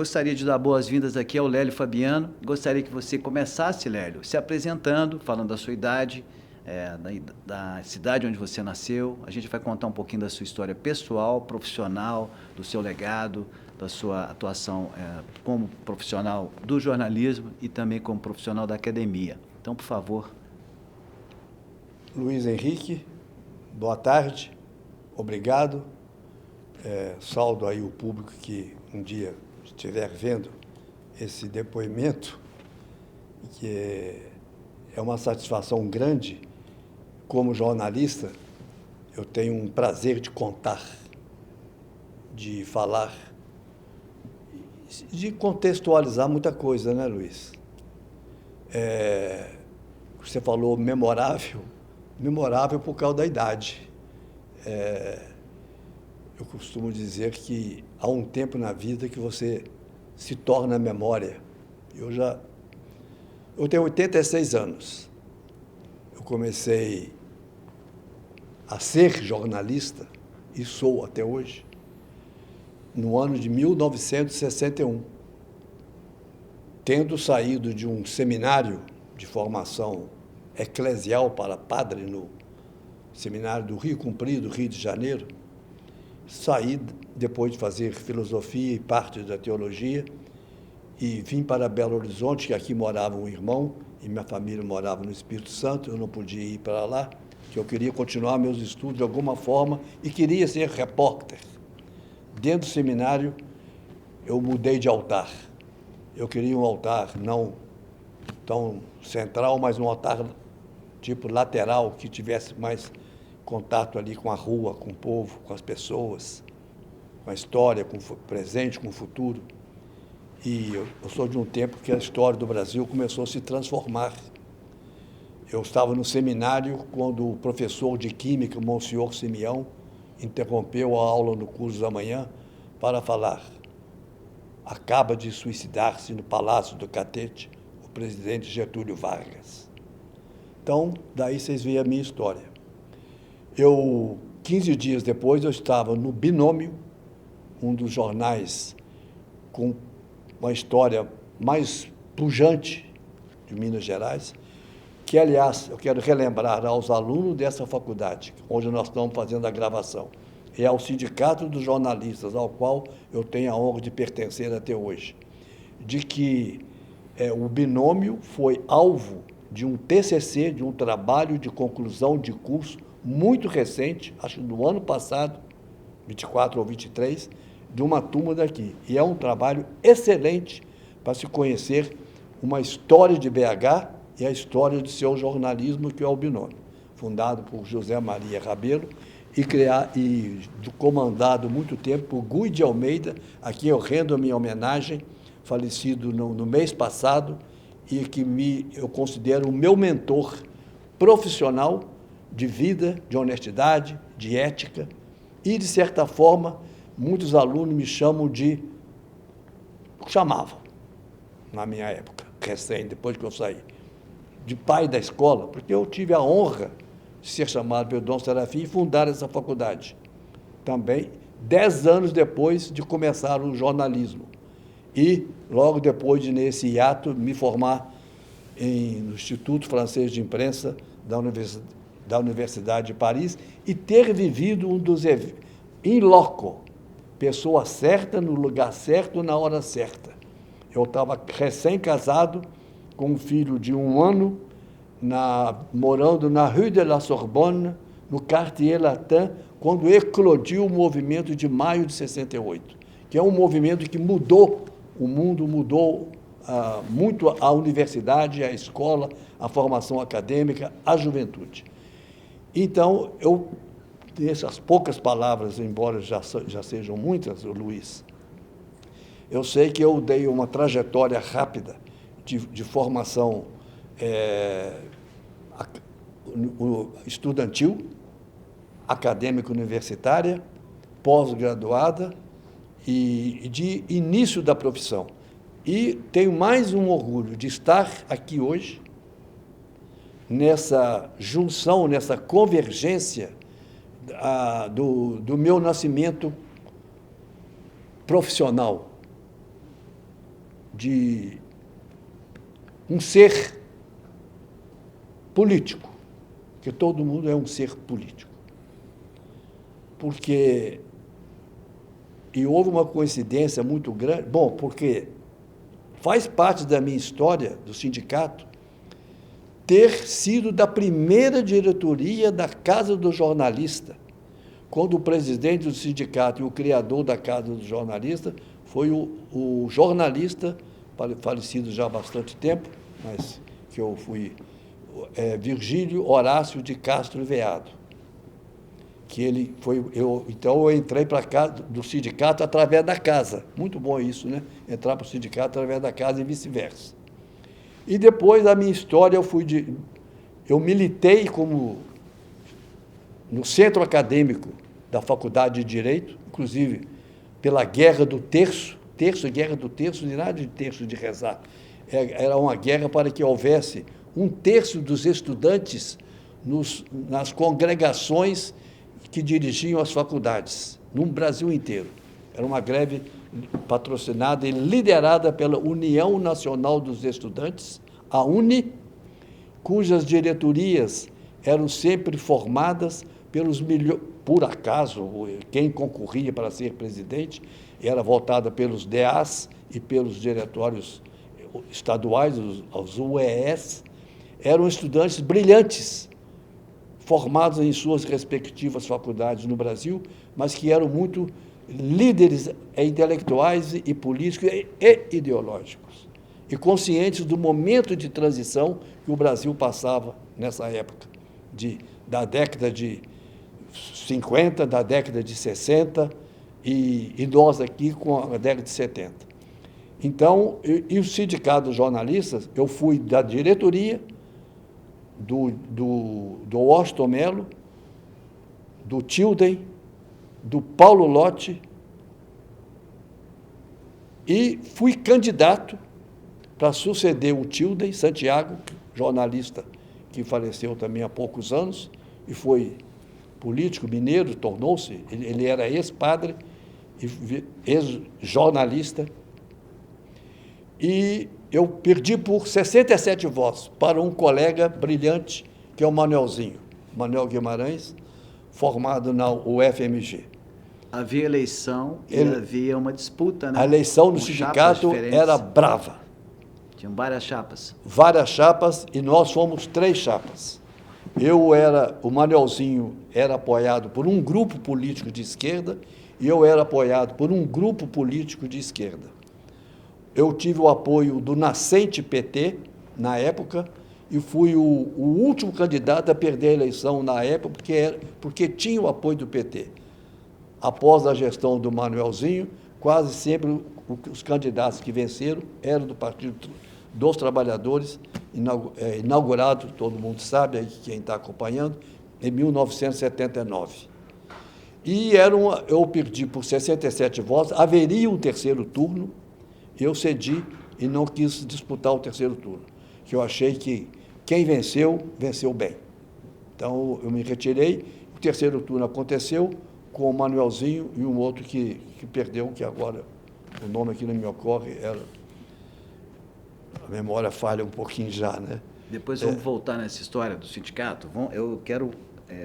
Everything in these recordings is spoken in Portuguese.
gostaria de dar boas-vindas aqui ao Lélio Fabiano. Gostaria que você começasse, Lélio, se apresentando, falando da sua idade, da cidade onde você nasceu. A gente vai contar um pouquinho da sua história pessoal, profissional, do seu legado, da sua atuação como profissional do jornalismo e também como profissional da academia. Então, por favor. Luiz Henrique, boa tarde, obrigado. Saúdo aí o público que um dia estiver vendo esse depoimento, que é uma satisfação grande. Como jornalista, eu tenho um prazer de contar, de falar, de contextualizar muita coisa, né, Luiz? Você falou memorável por causa da idade. Eu costumo dizer que há um tempo na vida que você se torna memória. Eu tenho 86 anos. Eu comecei a ser jornalista, e sou até hoje, no ano de 1961, tendo saído de um seminário de formação eclesial para padre no seminário do Rio Comprido, Rio de Janeiro. Saí depois de fazer filosofia e parte da teologia e vim para Belo Horizonte, que aqui morava um irmão e minha família morava no Espírito Santo. Eu não podia ir para lá, que eu queria continuar meus estudos de alguma forma e queria ser repórter. Dentro do seminário, eu mudei de altar. Eu queria um altar não tão central, mas um altar tipo lateral, que tivesse mais contato ali com a rua, com o povo, com as pessoas, com a história, com o presente, com o futuro. E eu sou de um tempo que a história do Brasil começou a se transformar. Eu estava no seminário quando o professor de Química, o Monsenhor Simeão, interrompeu a aula no curso da manhã para falar: acaba de suicidar-se no Palácio do Catete o presidente Getúlio Vargas. Então, daí vocês veem a minha história. 15 dias depois, eu estava no Binômio, um dos jornais com uma história mais pujante de Minas Gerais, que, aliás, eu quero relembrar aos alunos dessa faculdade, onde nós estamos fazendo a gravação, e ao Sindicato dos Jornalistas, ao qual eu tenho a honra de pertencer até hoje, de que o Binômio foi alvo de um TCC, de um trabalho de conclusão de curso muito recente, acho que no ano passado, 24 ou 23, de uma turma daqui. E é um trabalho excelente para se conhecer uma história de BH e a história do seu jornalismo, que é o Binômio, fundado por José Maria Rabelo e comandado muito tempo por Guy de Almeida, a quem eu rendo a minha homenagem, falecido no mês passado, e que eu considero o meu mentor profissional, de vida, de honestidade, de ética, e, de certa forma, muitos alunos me chamavam, na minha época, depois que eu saí, de pai da escola, porque eu tive a honra de ser chamado pelo Dom Serafim e fundar essa faculdade. Também, 10 anos depois de começar o jornalismo. E, logo depois de, nesse hiato, me formar no Instituto Francês de Imprensa da Universidade de Paris e ter vivido um dos in loco, pessoa certa, no lugar certo, na hora certa. Eu estava recém-casado, com um filho de 1 ano, morando na Rue de la Sorbonne, no Quartier Latin, quando eclodiu o movimento de maio de 68, que é um movimento que mudou o mundo, mudou muito a universidade, a escola, a formação acadêmica, a juventude. Então, essas poucas palavras, embora já sejam muitas, Luiz, eu sei que eu dei uma trajetória rápida de formação estudantil, acadêmica universitária, pós-graduada e de início da profissão. E tenho mais um orgulho de estar aqui hoje, nessa junção, nessa convergência do meu nascimento profissional, de um ser político, que todo mundo é um ser político. E houve uma coincidência muito grande, porque faz parte da minha história do sindicato ter sido da primeira diretoria da Casa do Jornalista, quando o presidente do sindicato e o criador da Casa do Jornalista foi o jornalista, falecido já há bastante tempo, mas que eu fui, Virgílio Horácio de Castro Veado. Então eu entrei para cá do sindicato através da casa. Muito bom isso, né? Entrar para o sindicato através da casa e vice-versa. E depois da minha história, eu militei no centro acadêmico da Faculdade de Direito, inclusive pela Guerra do Terço, Guerra do Terço, de nada de terço de rezar. Era uma guerra para que houvesse 1/3 dos estudantes nas congregações que dirigiam as faculdades, no Brasil inteiro. Era uma greve patrocinada e liderada pela União Nacional dos Estudantes, a UNE, cujas diretorias eram sempre formadas por acaso, quem concorria para ser presidente era voltada pelos DAs e pelos diretórios estaduais, os UES, eram estudantes brilhantes, formados em suas respectivas faculdades no Brasil, mas que eram muito líderes intelectuais e políticos e ideológicos, e conscientes do momento de transição que o Brasil passava nessa época, da década de 50, da década de 60, e nós aqui com a década de 70. Então, e o Sindicato dos Jornalistas, eu fui da diretoria, do Washington Mello, do Tilden, do Paulo Lotti, e fui candidato para suceder o Tilden Santiago, jornalista que faleceu também há poucos anos, e foi político mineiro, tornou-se, ele era ex-padre, ex-jornalista, e eu perdi por 67 votos para um colega brilhante, que é o Manuel Guimarães, formado na UFMG. Havia eleição e havia uma disputa, né? A eleição no sindicato era brava. Tinham várias chapas. Várias chapas, e nós fomos 3 chapas. O Manuelzinho era apoiado por um grupo político de esquerda e eu era apoiado por um grupo político de esquerda. Eu tive o apoio do nascente PT, na época, e fui o último candidato a perder a eleição na época, porque tinha o apoio do PT. Após a gestão do Manuelzinho, quase sempre os candidatos que venceram eram do Partido dos Trabalhadores, inaugurado, todo mundo sabe, aí quem está acompanhando, em 1979. E eu perdi por 67 votos, haveria um terceiro turno, eu cedi e não quis disputar o terceiro turno, que eu achei que quem venceu, venceu bem. Então, eu me retirei, o terceiro turno aconteceu com o Manuelzinho e um outro que perdeu, que agora o nome aqui não me ocorre, a memória falha um pouquinho já, né? Depois vamos voltar nessa história do sindicato. Eu quero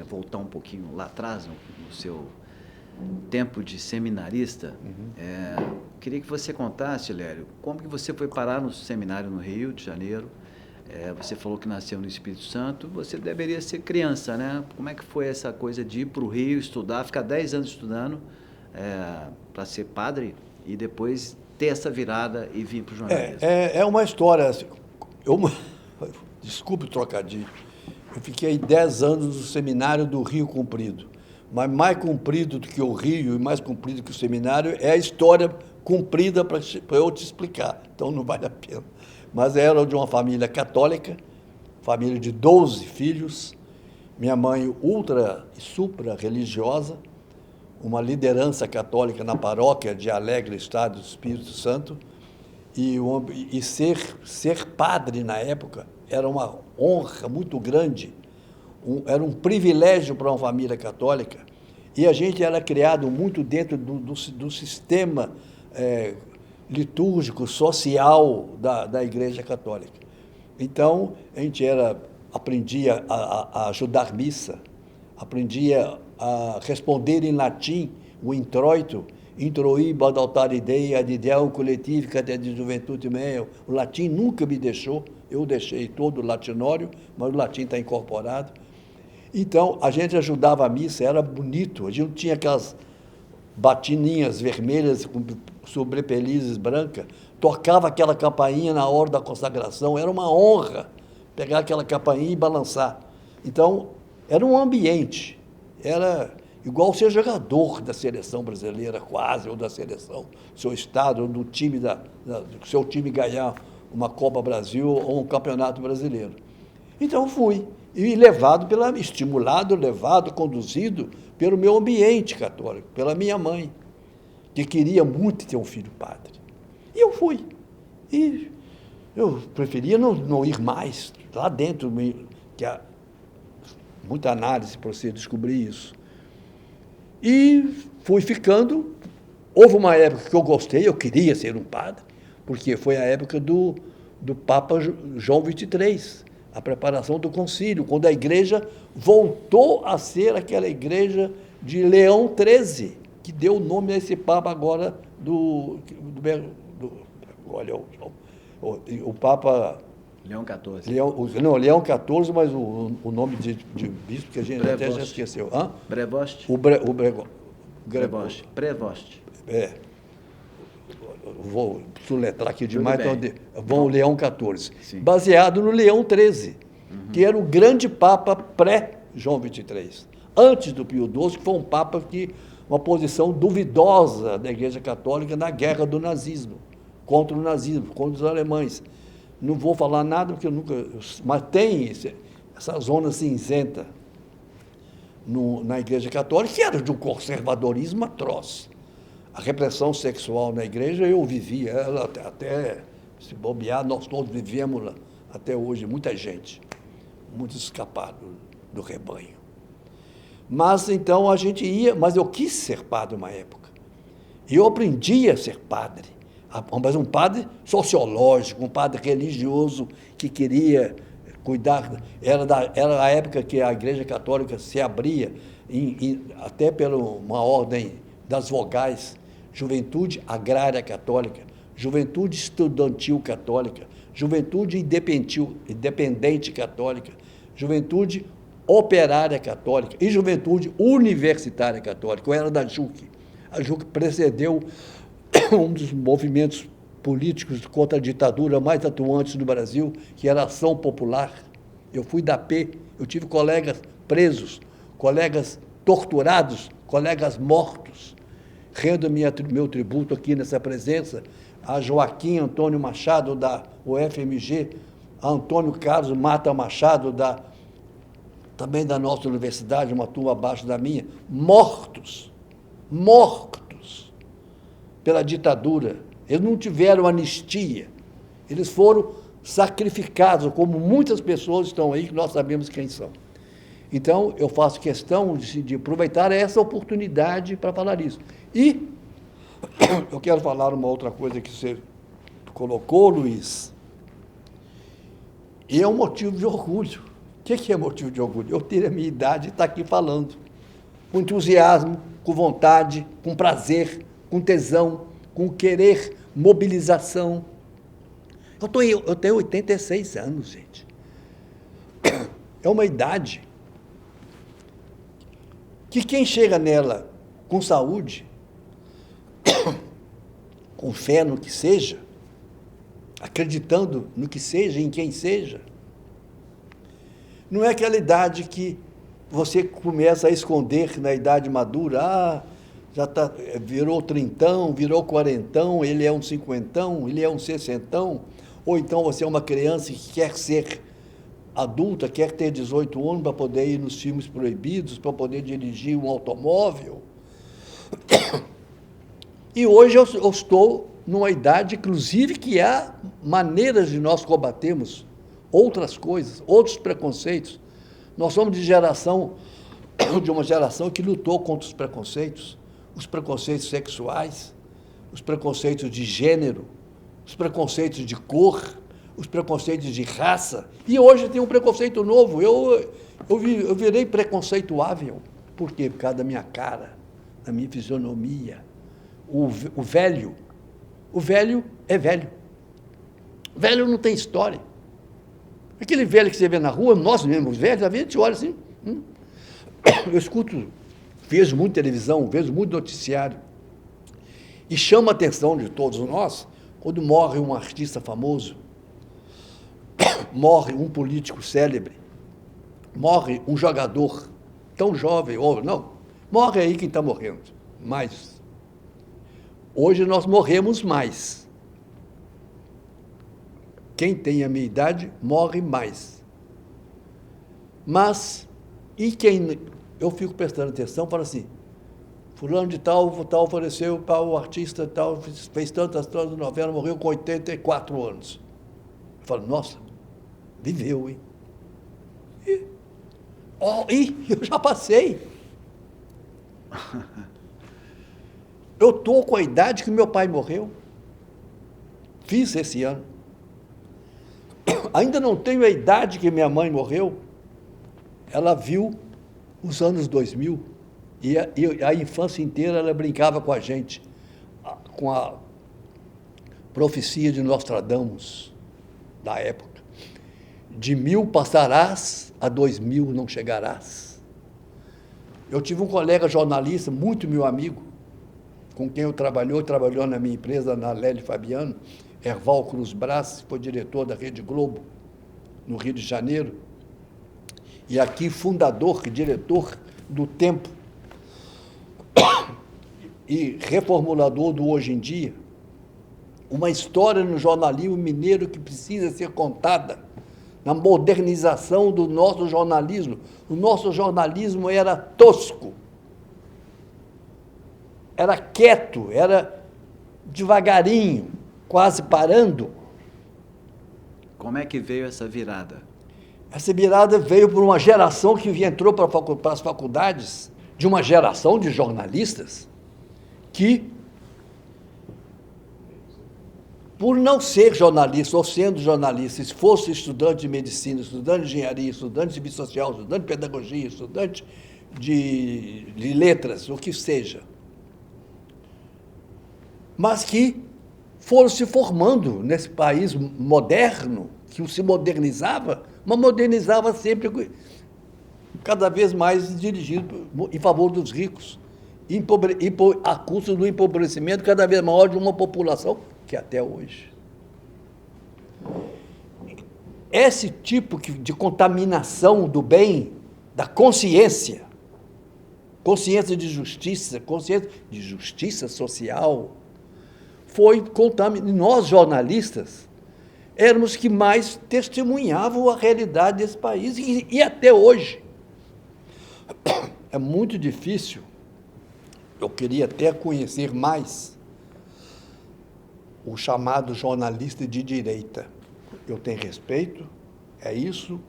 voltar um pouquinho lá atrás, no seu tempo de seminarista. Queria que você contasse, Lélio, como que você foi parar no seminário no Rio de Janeiro. Você falou que nasceu no Espírito Santo, você deveria ser criança, né? Como é que foi essa coisa de ir para o Rio estudar, ficar 10 anos estudando para ser padre e depois ter essa virada e vir para o jornalismo? É uma história, assim, desculpe o trocadilho, eu fiquei 10 anos no seminário do Rio Comprido, mas mais comprido do que o Rio e mais comprido que o seminário é a história comprida para eu te explicar, então não vale a pena. Mas era de uma família católica, família de 12 filhos, minha mãe ultra e supra religiosa, uma liderança católica na paróquia de Alegre, Estado do Espírito Santo, e ser padre na época era uma honra muito grande, era um privilégio para uma família católica, e a gente era criado muito dentro do sistema litúrgico, social da Igreja Católica. Então, a gente aprendia a ajudar missa, aprendia a responder em latim o introito, introibo ad altare Dei, ad ideum collectivicat et de juventude meo. O latim nunca me deixou, eu deixei todo o latinório, mas o latim está incorporado. Então, a gente ajudava a missa, era bonito, a gente não tinha aquelas batininhas vermelhas com sobrepelizes brancas, tocava aquela campainha na hora da consagração, era uma honra pegar aquela campainha e balançar. Então, era um ambiente, era igual ser jogador da seleção brasileira, quase, ou da seleção do seu estado, ou do time do seu time ganhar uma Copa Brasil ou um Campeonato Brasileiro. Então, fui, e estimulado, conduzido pelo meu ambiente católico, pela minha mãe, que queria muito ter um filho padre. E eu fui. E eu preferia não ir mais lá dentro, que há muita análise para você descobrir isso. E fui ficando. Houve uma época que eu gostei, eu queria ser um padre, porque foi a época do Papa João XXIII, a preparação do concílio, quando a igreja voltou a ser aquela igreja de Leão XIII, que deu o nome a esse Papa agora olha, o Papa... Leão XIV. Leão XIV, mas o nome de bispo que a gente até já esqueceu. Hã? Brevost. Prevost. Vou soletrar aqui demais, então o Leão XIV. Sim. Baseado no Leão XIII, que era o grande Papa pré-João XXIII. Antes do Pio XII, que foi um Papa uma posição duvidosa da Igreja Católica na guerra do nazismo, contra o nazismo, contra os alemães. Não vou falar nada, porque eu nunca... Mas tem essa zona cinzenta na Igreja Católica, que era de um conservadorismo atroz. A repressão sexual na igreja, eu vivia ela até se bobear, nós todos vivemos lá, até hoje, muita gente, muitos escaparam do rebanho. Mas, então, a gente ia... Mas eu quis ser padre uma época. E eu aprendi a ser padre. Mas um padre sociológico, um padre religioso que queria cuidar. Era a época que a Igreja Católica se abria, até pela uma ordem das vogais, Juventude Agrária Católica, Juventude Estudantil Católica, Juventude Independente Católica, Juventude Operária Católica e Juventude Universitária Católica. Eu era da JUC. A JUC precedeu um dos movimentos políticos contra a ditadura mais atuantes no Brasil, que era a Ação Popular. Eu fui da P, eu tive colegas presos, colegas torturados, colegas mortos. Rendo meu tributo aqui nessa presença a Joaquim Antônio Machado, da UFMG, a Antônio Carlos Mata Machado, também da nossa universidade, uma turma abaixo da minha, mortos pela ditadura. Eles não tiveram anistia, eles foram sacrificados, como muitas pessoas estão aí, que nós sabemos quem são. Então, eu faço questão de aproveitar essa oportunidade para falar isso. E eu quero falar uma outra coisa que você colocou, Luiz, e é um motivo de orgulho. O que é motivo de orgulho? Eu ter a minha idade e estar aqui falando, com entusiasmo, com vontade, com prazer, com tesão, com querer, mobilização. Eu tenho 86 anos, gente. É uma idade que quem chega nela com saúde, com fé no que seja, acreditando no que seja, em quem seja, não é aquela idade que você começa a esconder na idade madura, virou trintão, virou quarentão, ele é um cinquentão, ele é um sessentão, ou então você é uma criança que quer ser adulta, quer ter 18 anos para poder ir nos filmes proibidos, para poder dirigir um automóvel. E hoje eu estou numa idade, inclusive, que há maneiras de nós combatermos outras coisas, outros preconceitos. Nós somos de uma geração que lutou contra os preconceitos sexuais, os preconceitos de gênero, os preconceitos de cor, os preconceitos de raça. E hoje tem um preconceito novo. Eu virei preconceituável. Por quê? Por causa da minha cara, da minha fisionomia. O velho é velho. Velho não tem história. Aquele velho que você vê na rua, nós mesmos velhos, às vezes a gente olha assim. Eu escuto, vejo muito televisão, vejo muito noticiário. E chama a atenção de todos nós quando morre um artista famoso, morre um político célebre, morre um jogador tão jovem, ou não, morre aí quem está morrendo. Mas hoje nós morremos mais. Quem tem a minha idade morre mais. Mas, e quem... Eu fico prestando atenção, falo assim, fulano de tal faleceu, tal artista, tal, fez tantas novelas, morreu com 84 anos. Eu falo, nossa, viveu, hein? Eu já passei. Eu estou com a idade que meu pai morreu. Fiz esse ano. Ainda não tenho a idade que minha mãe morreu. Ela viu os anos 2000 e a infância inteira ela brincava com a gente, com a profecia de Nostradamus da época. De 1000 passarás, a 2000 não chegarás. Eu tive um colega jornalista, muito meu amigo, com quem trabalhou na minha empresa, na Lélio Fabiano, Erval Cruz Brás, foi diretor da Rede Globo, no Rio de Janeiro, e aqui fundador e diretor do Tempo, e reformulador do Hoje em Dia, uma história no jornalismo mineiro que precisa ser contada, na modernização do nosso jornalismo. O nosso jornalismo era tosco, era quieto, era devagarinho, quase parando. Como é que veio essa virada? Essa virada veio por uma geração que entrou para as faculdades, de uma geração de jornalistas que, por não ser jornalista, ou sendo jornalista, se fosse estudante de medicina, estudante de engenharia, estudante de serviço social, estudante de pedagogia, estudante de letras, o que seja, mas que foram se formando nesse país moderno, que se modernizava, mas modernizava sempre, cada vez mais dirigido em favor dos ricos, a custo do empobrecimento cada vez maior de uma população que até hoje. Esse tipo de contaminação do bem, da consciência de justiça social, foi contaminado. Nós, jornalistas, éramos que mais testemunhavam a realidade desse país, e até hoje. É muito difícil, eu queria até conhecer mais o chamado jornalista de direita. Eu tenho respeito, é isso,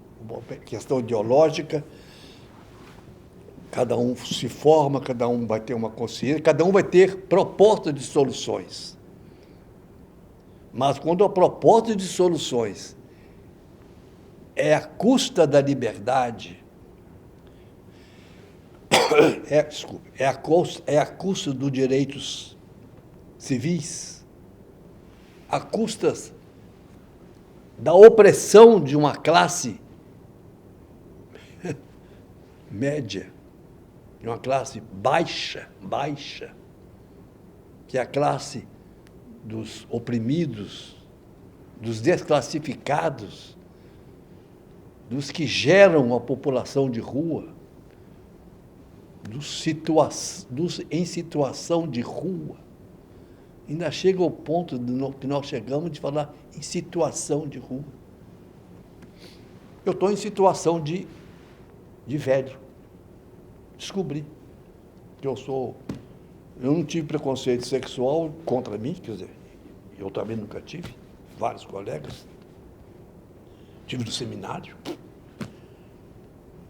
questão ideológica, cada um se forma, cada um vai ter uma consciência, cada um vai ter proposta de soluções. Mas quando a proposta de soluções é à custa da liberdade, é à custa dos direitos civis, à custas da opressão de uma classe média, de uma classe baixa, que é a classe dos oprimidos, dos desclassificados, dos que geram a população de rua, dos em situação de rua. Ainda chega ao ponto que nós chegamos de falar em situação de rua. Eu estou em situação de velho. Descobri que eu não tive preconceito sexual contra mim, quer dizer, eu também nunca tive, vários colegas. Tive no seminário.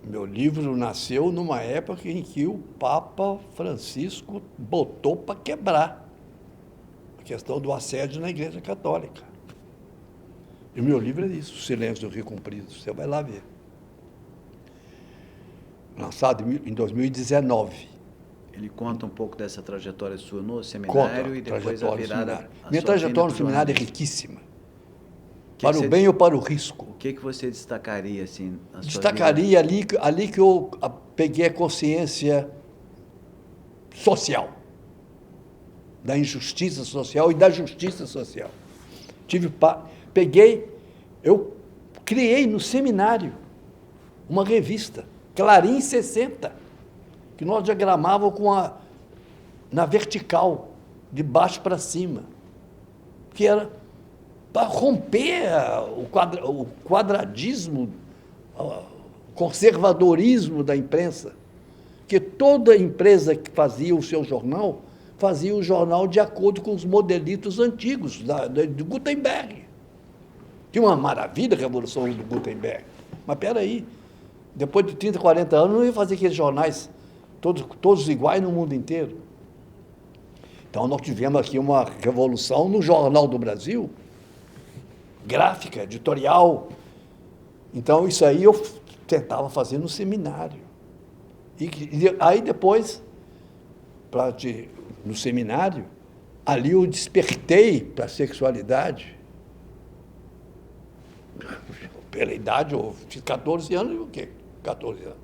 Meu livro nasceu numa época em que o Papa Francisco botou para quebrar. questão do assédio na Igreja Católica. E o meu livro é isso, O Silêncio do Rio Comprido, você vai lá ver. Lançado em 2019. Ele conta um pouco dessa trajetória sua no seminário e depois a virada. Minha trajetória no seminário é riquíssima. Para o bem ou para o risco. O que você destacaria assim? Na sua Destacaria ali que eu peguei a consciência social, da injustiça social e da justiça social. Eu criei no seminário uma revista, Clarim 60, que nós diagramávamos na vertical, de baixo para cima, que era para romper o quadradismo, o conservadorismo da imprensa, que toda empresa que fazia o seu jornal, fazia o jornal de acordo com os modelitos antigos, do Gutenberg. Que uma maravilha a revolução do Gutenberg. Mas espera aí, depois de 30, 40 anos, não ia fazer aqueles jornais todos iguais no mundo inteiro. Então, nós tivemos aqui uma revolução no Jornal do Brasil, gráfica, editorial. Então, isso aí eu tentava fazer no seminário. E aí, depois, no seminário, ali eu despertei para a sexualidade. Pela idade, eu fiz 14 anos, e o quê? 14 anos.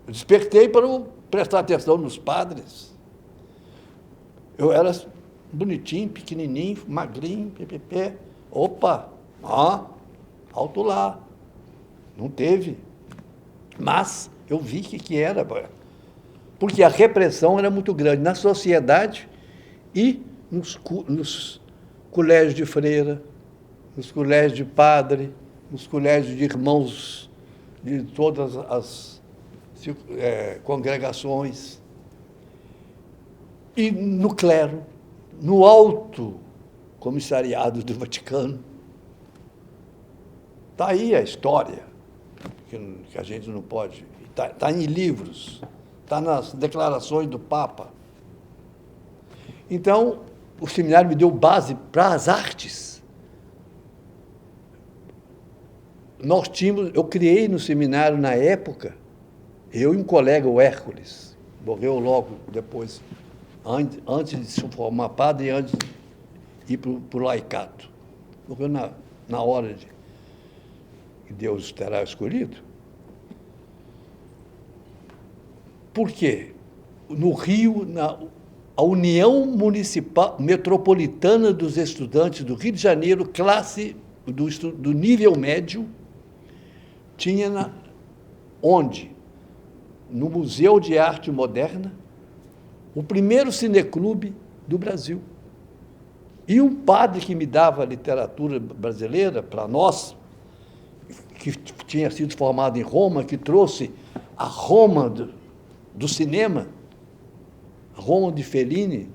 Eu despertei para prestar atenção nos padres. Eu era bonitinho, pequenininho, magrinho, ppp. Opa, alto lá. Não teve. Mas eu vi que era. Porque a repressão era muito grande na sociedade e nos colégios de freira, nos colégios de padre, nos colégios de irmãos de todas as congregações, e no clero, no alto comissariado do Vaticano. Está aí a história, que a gente não pode... Está em livros, está nas declarações do Papa. Então, o seminário me deu base para as artes. Eu criei no seminário, na época, eu e um colega, o Hércules, morreu logo depois, antes de se formar padre e antes de ir para o laicato. Morreu na hora que Deus terá escolhido. Por quê? No Rio, a União Municipal Metropolitana dos Estudantes do Rio de Janeiro, classe do nível médio, tinha onde? No Museu de Arte Moderna, o primeiro cineclube do Brasil. E um padre que me dava literatura brasileira para nós, que tinha sido formado em Roma, que trouxe a Roma do cinema, a Roma de Fellini,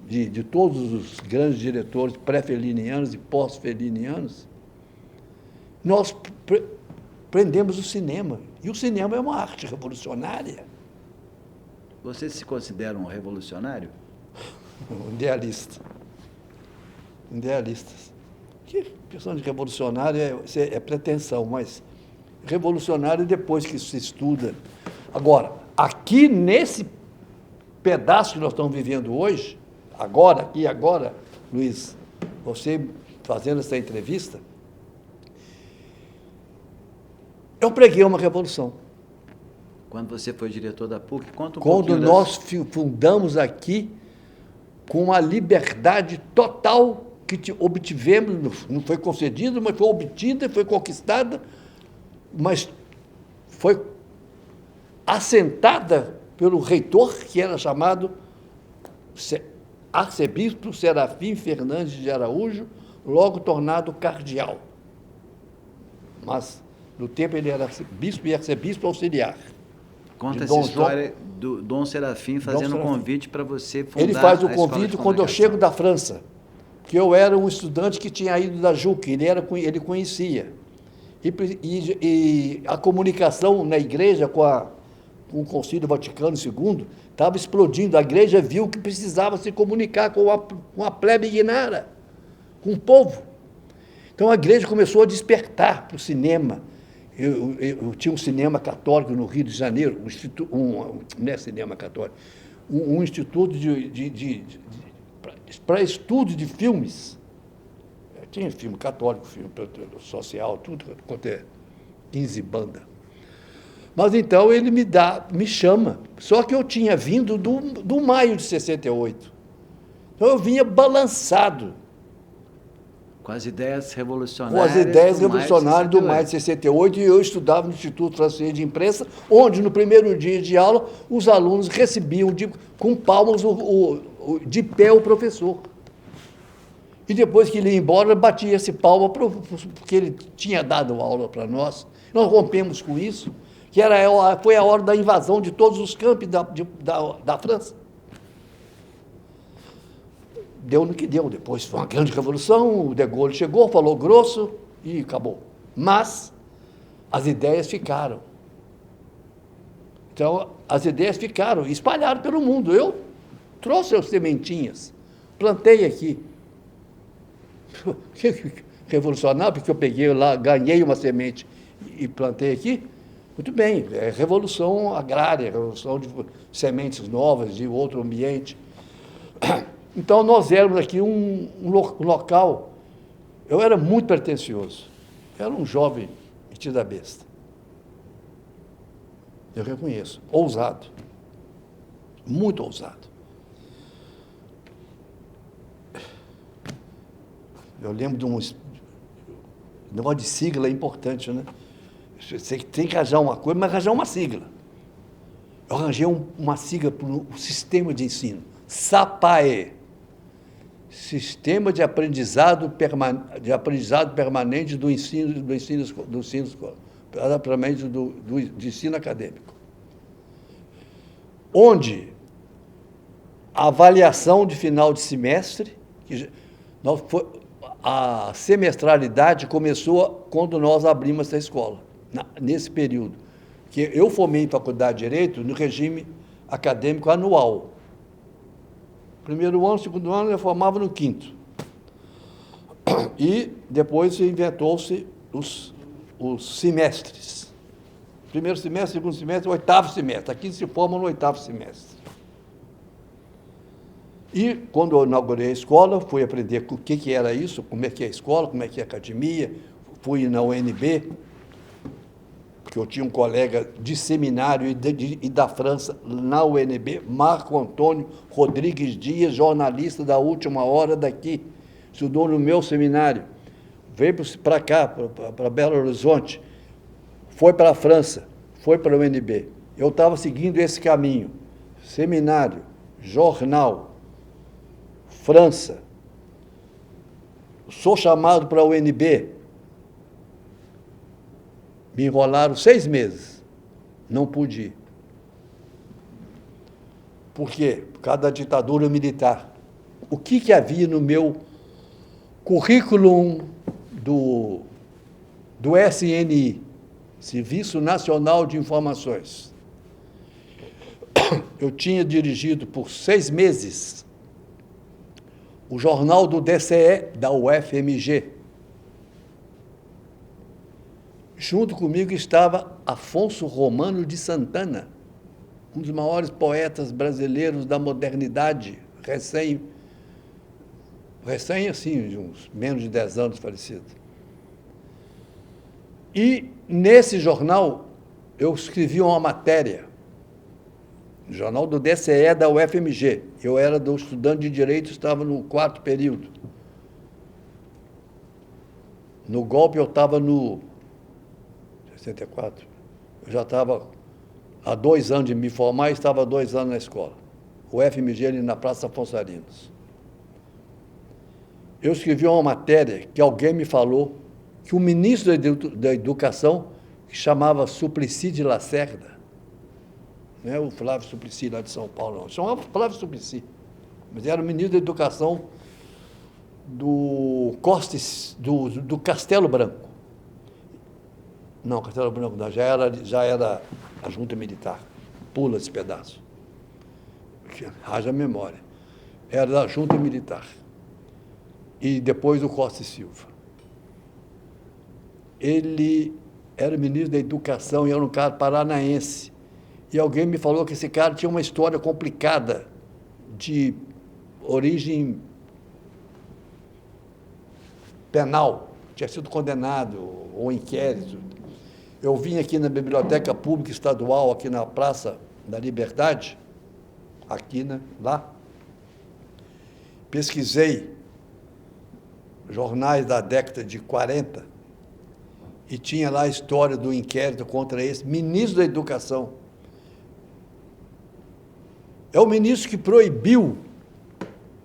de todos os grandes diretores pré-felinianos e pós-felinianos, nós prendemos o cinema. E o cinema é uma arte revolucionária. Você se considera um revolucionário? Um idealista. Idealistas. Que questão de revolucionário é pretensão, mas revolucionário depois que se estuda. Agora, aqui nesse pedaço que nós estamos vivendo hoje, agora, Luiz, você fazendo essa entrevista, eu preguei uma revolução. Quando você foi diretor da PUC, conta um pouquinho. Quando nós fundamos aqui com a liberdade total que obtivemos, não foi concedida, mas foi obtida, foi conquistada, mas foi assentada pelo reitor, que era chamado arcebispo Serafim Fernandes de Araújo, logo tornado cardeal. Mas, no tempo, ele era bispo e arcebispo auxiliar. Conta essa história do Dom Serafim fazendo um convite para você fundar. Ele faz o convite quando eu chego da França, que eu era um estudante que tinha ido da JUC, ele conhecia. E a comunicação na igreja com com o Concílio Vaticano II, estava explodindo. A igreja viu que precisava se comunicar com a plebe ignara, com o povo. Então a igreja começou a despertar para o cinema. Eu tinha um cinema católico no Rio de Janeiro, não é cinema católico, um instituto para estudo de filmes. Tinha filme católico, filme social, tudo quanto é 15 bandas. Mas então ele me chama. Só que eu tinha vindo do maio de 68. Então eu vinha balançado. Com as ideias revolucionárias. Com as ideias revolucionárias do maio de 68, e eu estudava no Instituto Francês de Imprensa, onde no primeiro dia de aula os alunos recebiam com palmas de pé o professor. E depois que ele ia embora, batia esse palma porque ele tinha dado aula para nós. Nós rompemos com isso, que foi a hora da invasão de todos os campos da França. Deu no que deu. Depois foi uma grande revolução, o De Gaulle chegou, falou grosso e acabou. Mas as ideias ficaram. Então, as ideias ficaram, espalharam pelo mundo. Eu trouxe as sementinhas, plantei aqui. Revolucionário, porque eu peguei lá, ganhei uma semente e plantei aqui. Muito bem, é revolução agrária, revolução de sementes novas, de outro ambiente. Então, nós éramos aqui um local. Eu era muito pretensioso. Era um jovem metido a besta. Eu reconheço. Ousado. Muito ousado. Eu lembro de um negócio de sigla é importante, né? Você tem que arranjar uma coisa, mas arranjar uma sigla. Eu arranjei uma sigla para o sistema de ensino. SAPAE. Sistema de aprendizado permanente do ensino acadêmico. Onde a avaliação de final de semestre, a semestralidade começou quando nós abrimos essa escola, nesse período. Que eu formei faculdade de Direito no regime acadêmico anual. Primeiro ano, segundo ano, eu formava no quinto. E depois inventou-se os semestres. Primeiro semestre, segundo semestre, oitavo semestre. Aqui se forma no oitavo semestre. E, quando eu inaugurei a escola, fui aprender o que era isso, como é que é a escola, como é que é a academia. Fui na UNB, porque eu tinha um colega de seminário e da França na UNB, Marco Antônio Rodrigues Dias, jornalista da Última Hora daqui, estudou no meu seminário, veio para cá, para Belo Horizonte, foi para a França, foi para a UNB. Eu estava seguindo esse caminho, seminário, jornal, França, sou chamado para a UNB, me enrolaram 6 meses, não pude ir. Por quê? Por causa da ditadura militar. O que havia no meu currículo do SNI, Serviço Nacional de Informações? Eu tinha dirigido por 6 meses o jornal do DCE, da UFMG. Junto comigo estava Afonso Romano de Santana, um dos maiores poetas brasileiros da modernidade, recém assim, de uns menos de 10 anos falecido. E, nesse jornal, eu escrevi uma matéria, no jornal do DCE da UFMG. Eu era do estudante de Direito, estava no 4º período. No golpe, eu estava no 64. Eu já estava há 2 anos de me formar e estava há 2 anos na escola. O FMG ali na Praça Afonso Arinos. Eu escrevi uma matéria que alguém me falou que o ministro da Educação, que chamava Suplicy de Lacerda, não é o Flávio Suplicy lá de São Paulo, não, chamava Flávio Suplicy, mas era o ministro da Educação do Castelo Branco. Não, Castelo Branco não, já era a junta militar. pula esse pedaço. Haja memória. Era da junta militar. E depois o Costa e Silva. Ele era ministro da Educação e era um cara paranaense. E alguém me falou que esse cara tinha uma história complicada de origem penal, tinha sido condenado ou inquérito. Eu vim aqui na Biblioteca Pública Estadual, aqui na Praça da Liberdade, aqui, né, lá, pesquisei jornais da década de 40 e tinha lá a história do inquérito contra esse ministro da Educação. É o ministro que proibiu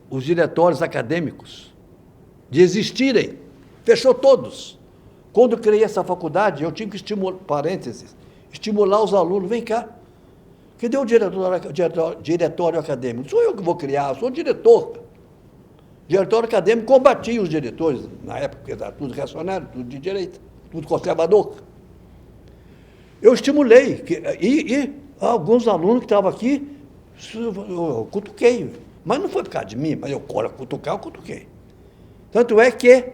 os diretórios acadêmicos de existirem, fechou todos. Quando eu criei essa faculdade, eu tinha que estimular os alunos. Vem cá, cadê o diretório acadêmico? Sou eu que vou criar, sou o diretor. O diretório acadêmico combatia os diretores, na época, porque era tudo reacionário, tudo de direita, tudo conservador. Eu estimulei, e alguns alunos que estavam aqui, eu cutuquei, mas não foi por causa de mim, mas eu cutuquei. Tanto é que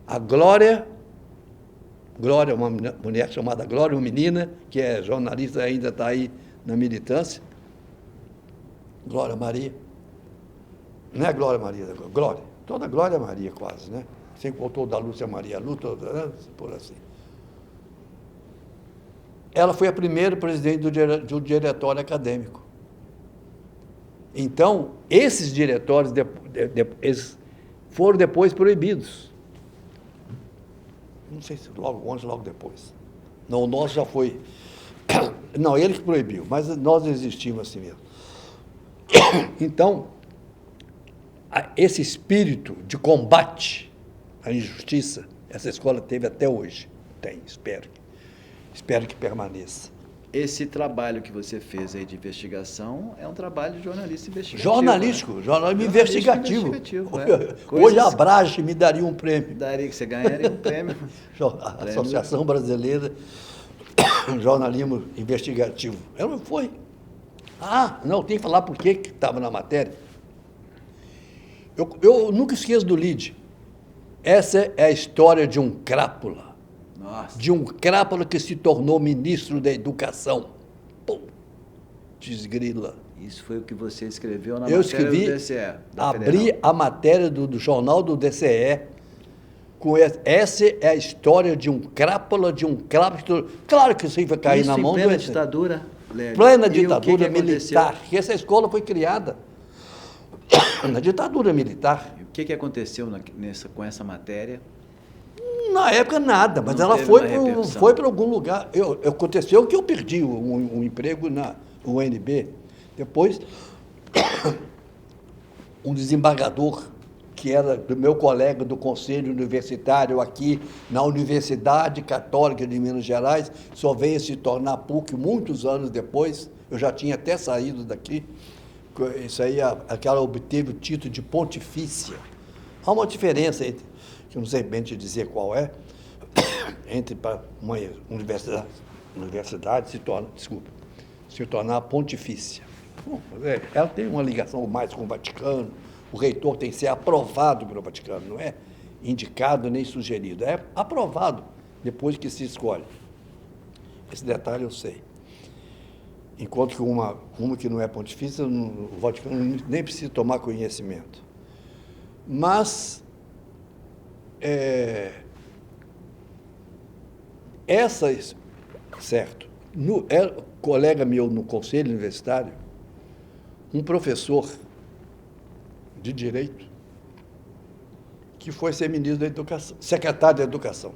a Glória, uma mulher chamada Glória, uma menina, que é jornalista, ainda está aí na militância, Glória Maria, não é Glória Maria, Glória, toda Glória Maria quase, né? Sempre voltou da Lúcia Maria Luta, por assim. Ela foi a primeira presidente do diretório acadêmico. Então, esses diretórios eles foram depois proibidos. Não sei se logo antes, logo depois. Não, o nosso já foi... Não, ele que proibiu, mas nós existimos assim mesmo. Então, esse espírito de combate à injustiça, essa escola teve até hoje. Tem, espero que permaneça. Esse trabalho que você fez aí de investigação é um trabalho de jornalista investigativo. Jornalístico, né? Jornalismo investigativo. Hoje a Abrage me daria um prêmio. Daria, que você ganharia um prêmio. A Associação Brasileira de Jornalismo Investigativo. Ela não foi. Não, tem que falar por que estava na matéria. Eu nunca esqueço do Lide. Essa é a história de um crápula. Nossa. De um crápula que se tornou ministro da Educação. Pum, desgrila. Isso foi o que você escreveu na Eu matéria escrevi, do DCE. abri a matéria do jornal do DCE. Essa é a história de um crápula, Claro que isso aí vai cair isso na mão em plena do ditadura, Lélio. plena E ditadura o que militar. aconteceu? Que essa escola foi criada na ditadura militar. E o que aconteceu com essa matéria? Na época, nada, mas Não ela teve uma repercussão. foi para algum lugar. Aconteceu que eu perdi um emprego na UNB. Depois, um desembargador, que era do meu colega do Conselho Universitário aqui na Universidade Católica de Minas Gerais, só veio se tornar PUC muitos anos depois. Eu já tinha até saído daqui. Isso aí, aquela obteve o título de pontifícia. Há uma diferença entre, que eu não sei bem te dizer qual é, entre uma universidade se tornar pontifícia. Bom, ela tem uma ligação mais com o Vaticano, o reitor tem que ser aprovado pelo Vaticano, não é indicado nem sugerido, é aprovado depois que se escolhe. Esse detalhe eu sei. Enquanto que uma que não é pontifícia, o Vaticano nem precisa tomar conhecimento. Mas certo, colega meu no Conselho Universitário, um professor de Direito, que foi ser ministro da Educação, secretário da Educação,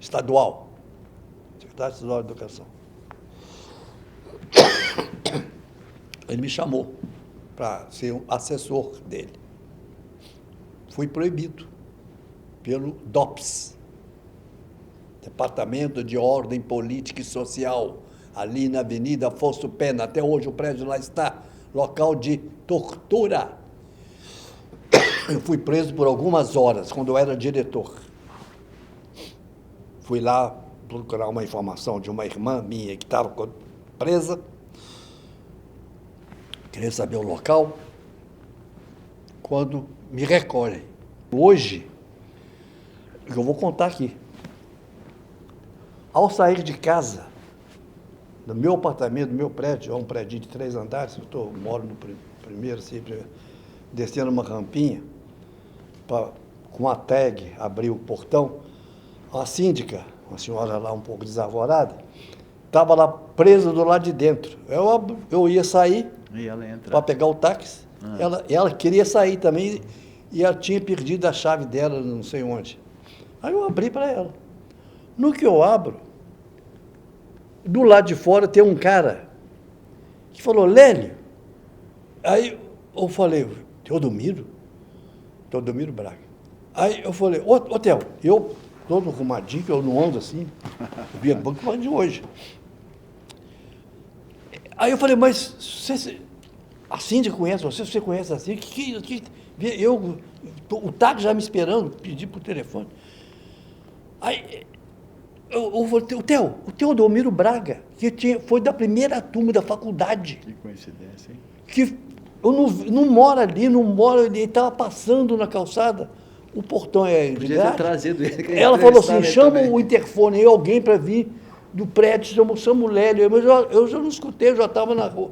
estadual, secretário estadual da Educação. Ele me chamou para ser um assessor dele. Fui proibido pelo DOPS, Departamento de Ordem Política e Social, ali na Avenida Afonso Pena. Até hoje o prédio lá está, local de tortura. Eu fui preso por algumas horas, quando eu era diretor. Fui lá procurar uma informação de uma irmã minha que estava presa. querer saber o local, quando me recolhem. Hoje, eu vou contar aqui. Ao sair de casa, do meu apartamento, do meu prédio, é um prédio de 3 andares, eu moro no primeiro, descendo uma rampinha, com a tag, abrir o portão, a síndica, uma senhora lá um pouco desavorada, estava lá presa do lado de dentro. Eu ia sair para pegar o táxi, ela queria sair também, e ela tinha perdido a chave dela, não sei onde. Aí eu abri para ela. No que eu abro, do lado de fora tem um cara que falou, Lélio. Aí eu falei, Teodomiro Braga. Aí eu falei, ô Theo, eu todo arrumadinho, que eu não ando assim, eu via banco de hoje. Aí eu falei, mas a Cíndia conhece você conhece a Cíndia? O táxi já me esperando, pedi por telefone. Aí eu falei, o Teodomiro Braga, que foi da primeira turma da faculdade. Que coincidência, hein? Que eu não moro ali, ele estava passando na calçada, o portão é de Podia ter trazido ele. Ela falou assim, chama o interfone aí, alguém para vir do prédio, chama o Lélio, mas eu já não escutei, eu já estava na rua.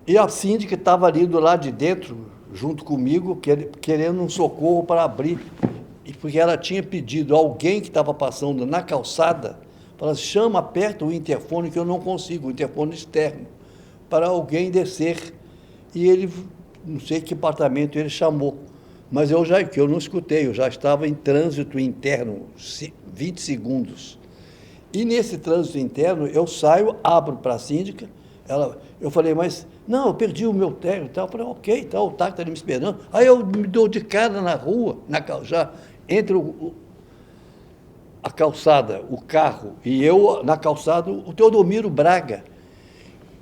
E a síndica estava ali do lado de dentro, junto comigo, querendo um socorro para abrir. E porque ela tinha pedido a alguém que estava passando na calçada, falou assim, chama, aperta o interfone, que eu não consigo, o interfone externo, para alguém descer. E ele, não sei que apartamento ele chamou, mas que eu não escutei, eu já estava em trânsito interno, 20 segundos. E nesse trânsito interno, eu saio, abro para a síndica, eu falei, mas, não, eu perdi o meu terno e tal. Eu falei, ok, tal, o táxi está ali me esperando. Aí eu me dou de cara na rua, já entre a calçada, o carro, e eu na calçada, o Teodomiro Braga,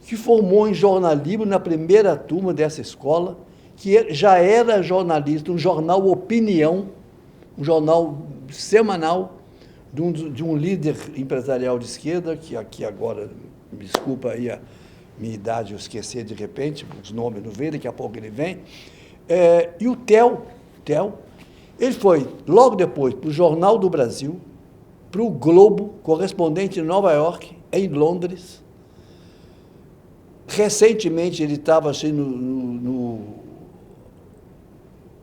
que formou em jornalismo na primeira turma dessa escola, que já era jornalista, um jornal Opinião, um jornal semanal, de um líder empresarial de esquerda, que aqui agora, me desculpa aí a minha idade, eu esqueci de repente, os nomes não vêm, daqui a pouco ele vem. E o Theo, ele foi, logo depois, para o Jornal do Brasil, para o Globo, correspondente em Nova York, em Londres. Recentemente, ele estava assim,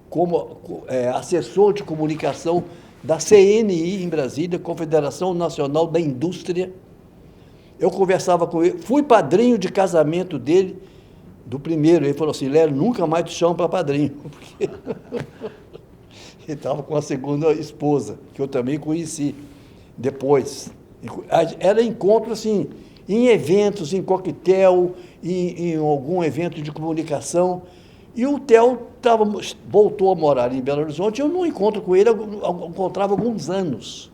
como assessor de comunicação da CNI em Brasília, Confederação Nacional da Indústria. Eu conversava com ele, fui padrinho de casamento dele, do primeiro. Ele falou assim, Lélio, nunca mais te chamo para padrinho. Porque ele estava com a segunda esposa, que eu também conheci depois. Era encontro assim, em eventos, em coquetel, em algum evento de comunicação. E o Theo voltou a morar em Belo Horizonte. Eu não encontro com ele, eu encontrava há alguns anos.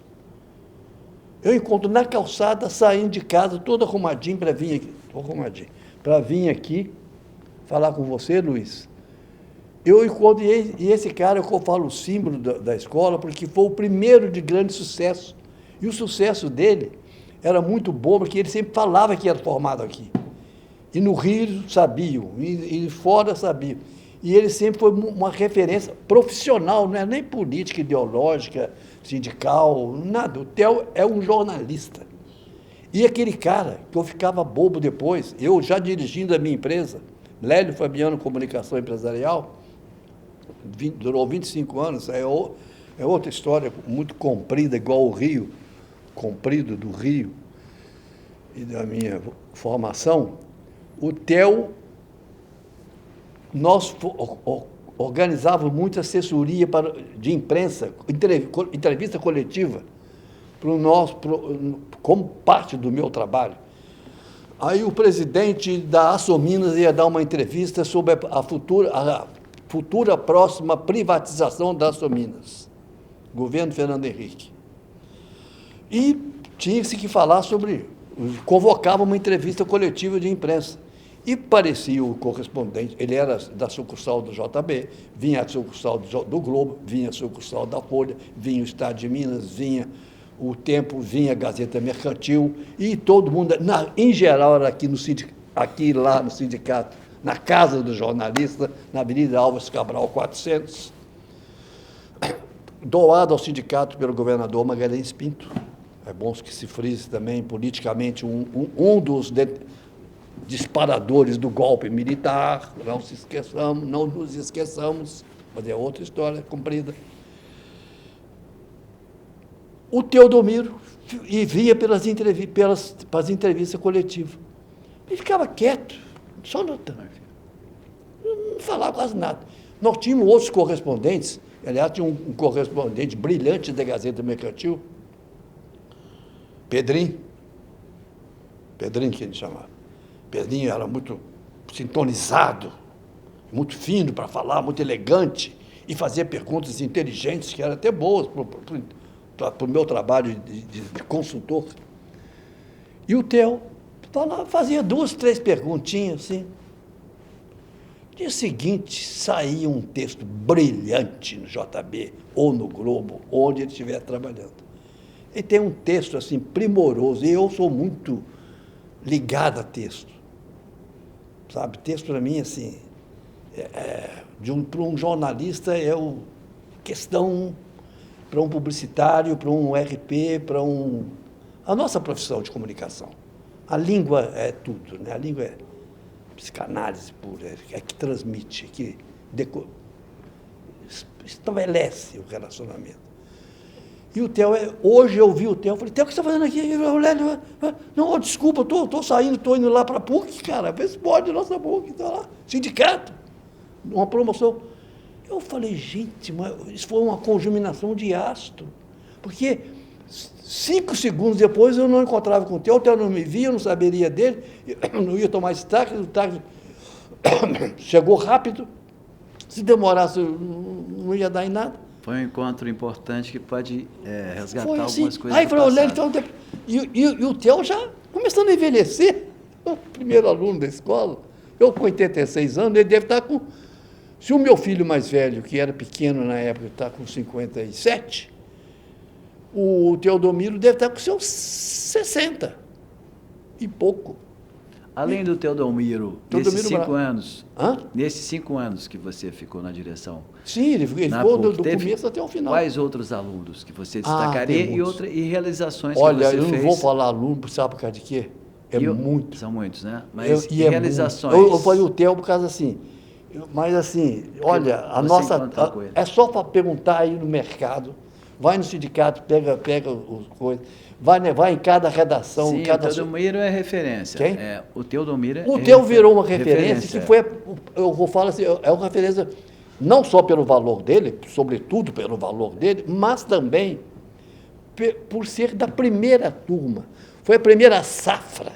Eu encontro na calçada, saindo de casa, todo arrumadinho para vir aqui. Para vir aqui falar com você, Luiz. Eu encontro, e esse cara, eu falo o símbolo da escola, porque foi o primeiro de grande sucesso. E o sucesso dele era muito bom, porque ele sempre falava que era formado aqui. E no Rio sabiam, e fora sabiam. E ele sempre foi uma referência profissional, não é nem política, ideológica, sindical, nada. O Theo é um jornalista. E aquele cara, que eu ficava bobo depois, eu já dirigindo a minha empresa, Lélio Fabiano Comunicação Empresarial, durou 25 anos, é outra história muito comprida, igual o Rio, comprido do Rio, e da minha formação. O Theo, nós organizávamos muita assessoria de imprensa, entrevista coletiva, como parte do meu trabalho. Aí o presidente da Açominas ia dar uma entrevista sobre a futura próxima privatização da Açominas, governo Fernando Henrique. E tinha-se que falar convocava uma entrevista coletiva de imprensa. E parecia o correspondente, ele era da sucursal do JB, vinha a sucursal do Globo, vinha a sucursal da Folha, vinha o Estado de Minas, vinha o Tempo, vinha a Gazeta Mercantil, e todo mundo, em geral, era aqui lá no sindicato na Casa do Jornalista, na Avenida Álvares Cabral 400, doado ao sindicato pelo governador Magalhães Pinto. É bom que se frise também, politicamente, um dos disparadores do golpe militar, não nos esqueçamos, mas é outra história comprida. O Teodomiro via para as entrevistas coletivas. Ele ficava quieto, só notando. Não falava quase nada. Nós tínhamos outros correspondentes, aliás, tinha um correspondente brilhante da Gazeta Mercantil, Pedrinho que ele chamava. Pedrinho era muito sintonizado, muito fino para falar, muito elegante, e fazia perguntas inteligentes, que eram até boas para o meu trabalho de consultor. E o Theo fazia 2, 3 perguntinhas, assim. No dia seguinte, saía um texto brilhante no JB, ou no Globo, onde ele estiver trabalhando. Ele tem um texto, assim, primoroso, e eu sou muito ligado a texto. Sabe, texto para mim, assim, para um jornalista é questão, para um publicitário, para um RP, a nossa profissão de comunicação. A língua é tudo, né? A língua é psicanálise pura, é que transmite, que estabelece o relacionamento. E o Theo, hoje eu vi o Theo, falei, Theo, o que você está fazendo aqui? Não, desculpa, estou saindo, estou indo lá para a PUC, cara, vê se pode, nossa PUC, está lá, sindicato, uma promoção. Eu falei, gente, mas isso foi uma conjuminação de astro, porque 5 segundos depois eu não encontrava com o Theo não me via, eu não saberia dele, eu não ia tomar esse táxi, o táxi chegou rápido, se demorasse não ia dar em nada. Foi um encontro importante que pode resgatar foi assim. Algumas coisas. Aí falou, então, e o Theo já começando a envelhecer, o primeiro aluno da escola, eu com 86 anos, ele deve estar com... Se o meu filho mais velho, que era pequeno na época, está com 57, o Teodomiro deve estar com seus 60 e pouco. Além do Teodomiro, nesses 5 anos, nesses 5 anos que você ficou na direção... Sim, ele ficou do começo até o final. Quais outros alunos que você destacaria e realizações Olha, que você fez? Olha, eu não vou falar aluno, sabe por causa de quê? Muito. São muitos, né? Mas realizações... Eu falei o Theo por causa assim... Mas assim, olha, a nossa... É só para perguntar aí no mercado, vai no sindicato, pega as coisas... Vai em cada redação. Sim, o Teodomiro é referência. Quem? O Teodomiro o Theo virou uma referência que foi, eu vou falar assim, é uma referência não só pelo valor dele, sobretudo pelo valor dele, mas também por ser da primeira turma. Foi a primeira safra,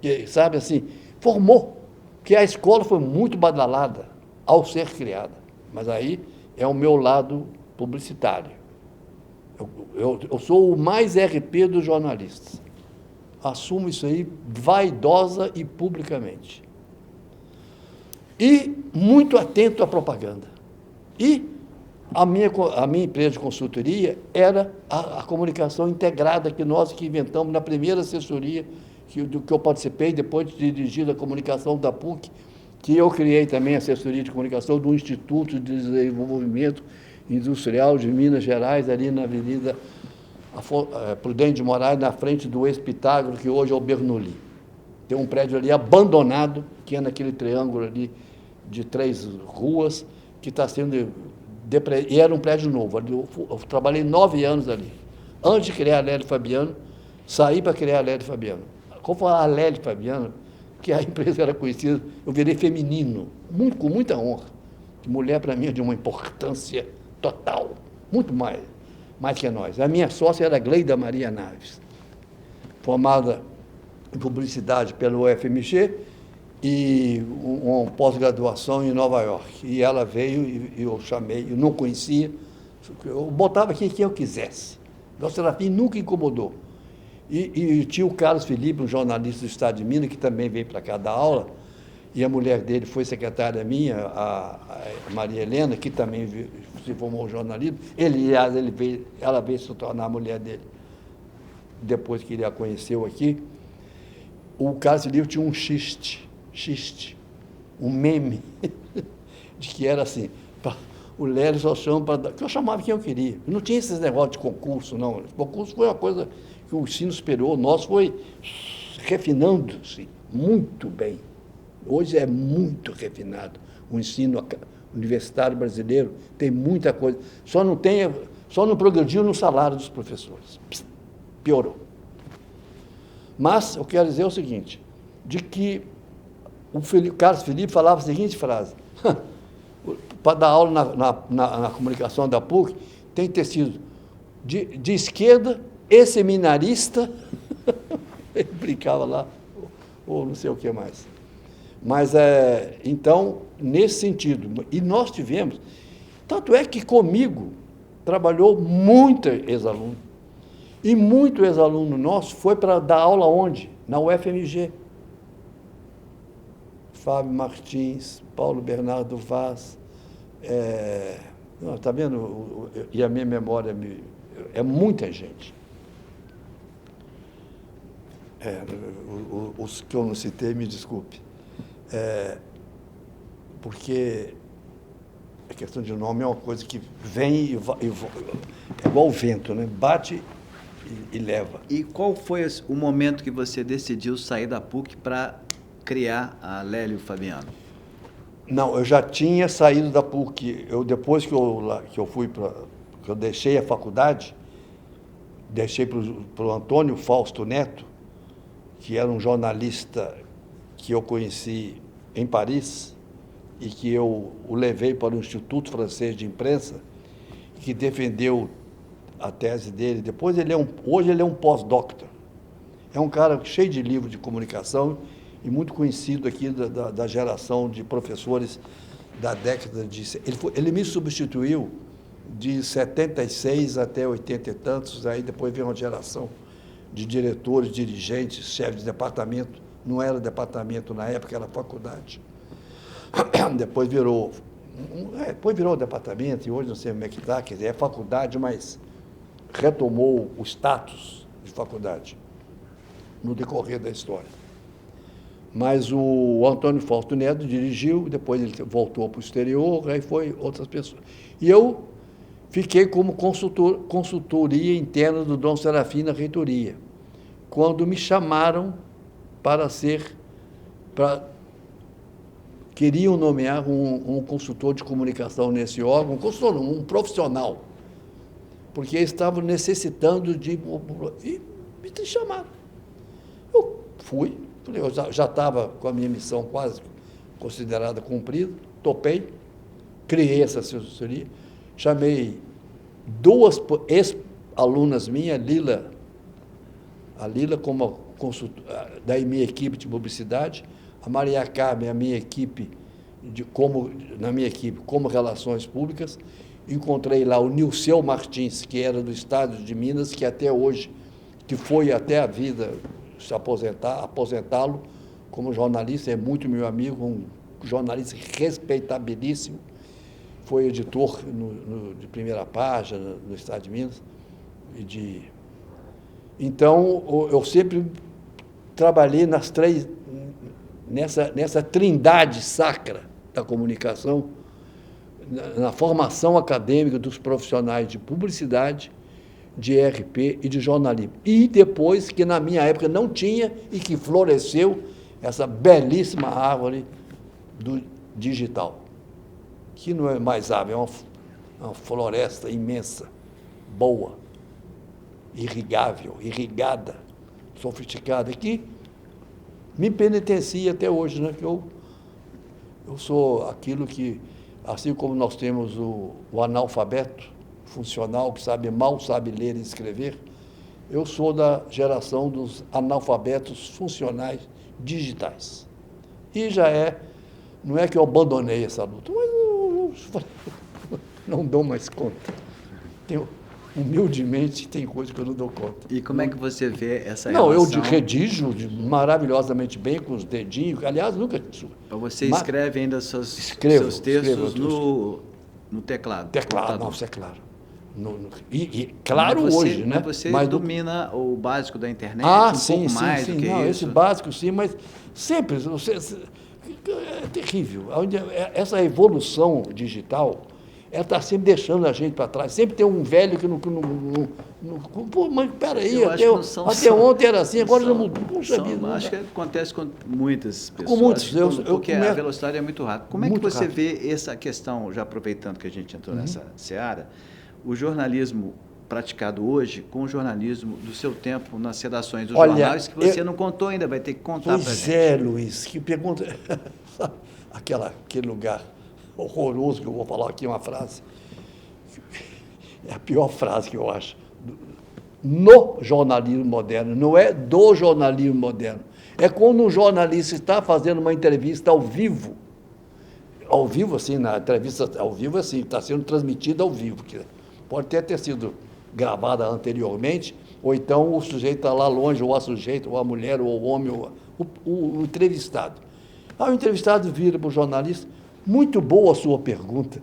que, sabe assim, formou, que a escola foi muito badalada ao ser criada. Mas aí é o meu lado publicitário. Eu sou o mais RP dos jornalistas. Assumo isso aí vaidosa e publicamente. E muito atento à propaganda. E a minha empresa de consultoria era a comunicação integrada que nós inventamos na primeira assessoria do que eu participei, depois de dirigir a comunicação da PUC, que eu criei também a assessoria de comunicação do Instituto de Desenvolvimento Industrial de Minas Gerais, ali na Avenida Prudente de Moraes, na frente do ex-Pitágoras, que hoje é o Bernoulli. Tem um prédio ali abandonado, que é naquele triângulo ali de 3 ruas, que está sendo... E era um prédio novo. Eu trabalhei 9 anos ali. Antes de criar a Lélio Fabiano, saí para criar a Lélio Fabiano. Como falar a Lélio Fabiano, que a empresa era conhecida, eu virei feminino, com muita honra. Mulher, para mim, é de uma importância total, muito mais que nós. A minha sócia era Gleida Maria Naves, formada em publicidade pelo UFMG e uma pós-graduação em Nova York. E ela veio e eu chamei, eu não conhecia, eu botava aqui quem eu quisesse. O Serafim nunca incomodou. E tinha o Carlos Felipe, um jornalista do Estado de Minas, que também veio para cá dar aula, e a mulher dele foi secretária minha, a Maria Helena, que também se formou jornalismo. Ela veio se tornar a mulher dele, depois que ele a conheceu aqui. O Carlos Felipe tinha um xiste, um meme de que era assim, o Lélio só chama para dar, que eu chamava quem eu queria. Não tinha esses negócios de concurso, não. O concurso foi uma coisa que o ensino superior nosso foi refinando-se muito bem. Hoje é muito refinado. O ensino universitário brasileiro tem muita coisa. Só não progrediu no salário dos professores. Piorou. Mas eu quero dizer o seguinte, de que o Carlos Felipe falava a seguinte frase: para dar aula na comunicação da PUC, tem que ter sido de esquerda e seminarista, ele brincava lá, ou não sei o que mais. Mas, então, nesse sentido, e nós tivemos, tanto é que comigo trabalhou muito ex-aluno, e muito ex-aluno nosso foi para dar aula onde? Na UFMG. Fábio Martins, Paulo Bernardo Vaz, está vendo? E a minha memória é muita gente. Os que eu não citei, me desculpe. Porque a questão de nome é uma coisa que vem e é igual o vento, né? Bate e leva. E qual foi o momento que você decidiu sair da PUC para criar a Lélio Fabiano? Não, eu já tinha saído da PUC. Depois que eu fui que eu deixei a faculdade, deixei para o Antônio Fausto Neto, que era um jornalista que eu conheci em Paris e que eu o levei para o Instituto Francês de Imprensa, que defendeu a tese dele. Depois hoje ele é um pós-doctor. É um cara cheio de livros de comunicação e muito conhecido aqui da geração de professores da década de... Ele me substituiu de 76 até 80 e tantos, aí depois veio uma geração de diretores, dirigentes, chefes de departamento. Não era departamento na época, era faculdade. Depois virou departamento, e hoje não sei como é que está, quer dizer, é faculdade, mas retomou o status de faculdade no decorrer da história. Mas o Antônio Fausto Neto dirigiu, depois ele voltou para o exterior, aí foi outras pessoas. E eu fiquei como consultoria interna do Dom Serafim na reitoria, quando me chamaram queriam nomear um consultor de comunicação nesse órgão, um profissional, porque eles estavam necessitando e me chamaram. Eu fui, eu já estava com a minha missão quase considerada cumprida, topei, criei essa assessoria, chamei 2 ex-alunas minhas, a Lila como da minha equipe de publicidade, a Maria Carmen, a minha equipe, na minha equipe, como relações públicas. Encontrei lá o Nilceu Martins, que era do estado de Minas, que até hoje, que foi até a vida se aposentá-lo como jornalista, é muito meu amigo, um jornalista respeitabilíssimo, foi editor de primeira página no estado de Minas. Então, eu sempre trabalhei nessa trindade sacra da comunicação, na formação acadêmica dos profissionais de publicidade, de RP e de jornalismo. E depois, que na minha época não tinha e que floresceu, essa belíssima árvore do digital, que não é mais árvore, é uma floresta imensa, boa, irrigada, sofisticada, que me penitencia até hoje, né? Que eu sou aquilo que, assim como nós temos o analfabeto funcional, que mal sabe ler e escrever, eu sou da geração dos analfabetos funcionais digitais. E não é que eu abandonei essa luta, mas eu não dou mais conta. Humildemente, tem coisa que eu não dou conta. E como é que você vê essa relação? Não, eu redijo maravilhosamente bem com os dedinhos, aliás, nunca... Você escreve ainda seus textos no teclado? Teclado, nossa, é claro. Claro hoje, né? Mas você domina o básico da internet sim, pouco mais do que não, isso? Esse básico sim, mas sempre, É terrível. Essa evolução digital, ela está sempre deixando a gente para trás. Sempre tem um velho que não pô, mas peraí, até ontem era assim, agora já mudou. Puxa vida. Acho que acontece com muitas pessoas. Com muitos. Porque a velocidade é muito rápida. Como é que você rápido. vê essa questão, já aproveitando que a gente entrou nessa seara, o jornalismo praticado hoje com o jornalismo do seu tempo nas redações dos jornais, que você não contou ainda, vai ter que contar para a gente. Pois é, Luiz, que pergunta... Aquele lugar horroroso que eu vou falar aqui, uma frase. É a pior frase que eu acho. No jornalismo moderno, não é do jornalismo moderno. É quando um jornalista está fazendo uma entrevista ao vivo, assim, na entrevista ao vivo, assim, está sendo transmitida ao vivo, que pode ter sido gravada anteriormente, ou então o sujeito está lá longe, ou a sujeita, ou a mulher, ou o homem, ou o entrevistado. Aí o entrevistado vira para o jornalista, muito boa a sua pergunta.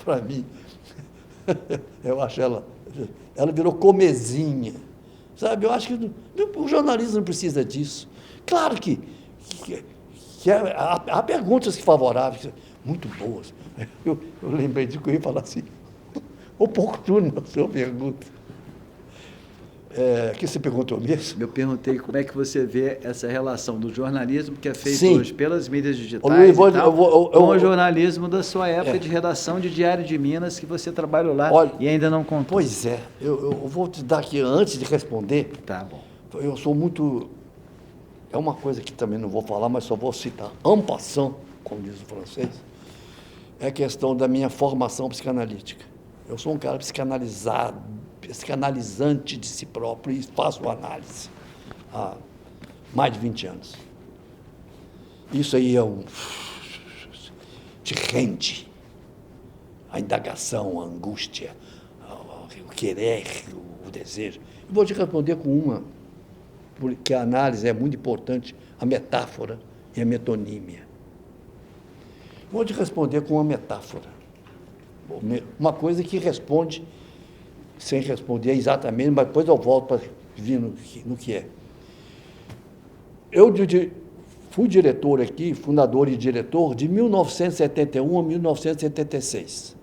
Para mim, eu acho ela virou comezinha, sabe? Eu acho que o jornalismo não precisa disso. Claro que há perguntas favoráveis, muito boas. Eu lembrei de que eu ia falar assim, oportuno a sua pergunta. O que você perguntou mesmo? Eu perguntei como é que você vê essa relação do jornalismo que é feito Sim. hoje pelas mídias digitais com o jornalismo da sua época de redação de Diário de Minas, que você trabalhou lá. Olha, e ainda não contou. Pois é, eu vou te dar aqui, antes de responder, tá bom. Eu sou muito... É uma coisa que também não vou falar, mas só vou citar, en passant, como diz o francês, é a questão da minha formação psicanalítica. Eu sou um cara psicanalizante de si próprio e faço análise há mais de 20 anos. Isso aí te rende a indagação, a angústia, o querer, o desejo. Eu vou te responder com uma, porque a análise é muito importante, a metáfora e a metonímia. Vou te responder com uma metáfora. Uma coisa que responde, sem responder exatamente, mas depois eu volto para vir no que é. Eu fui diretor aqui, fundador e diretor, de 1971 a 1976.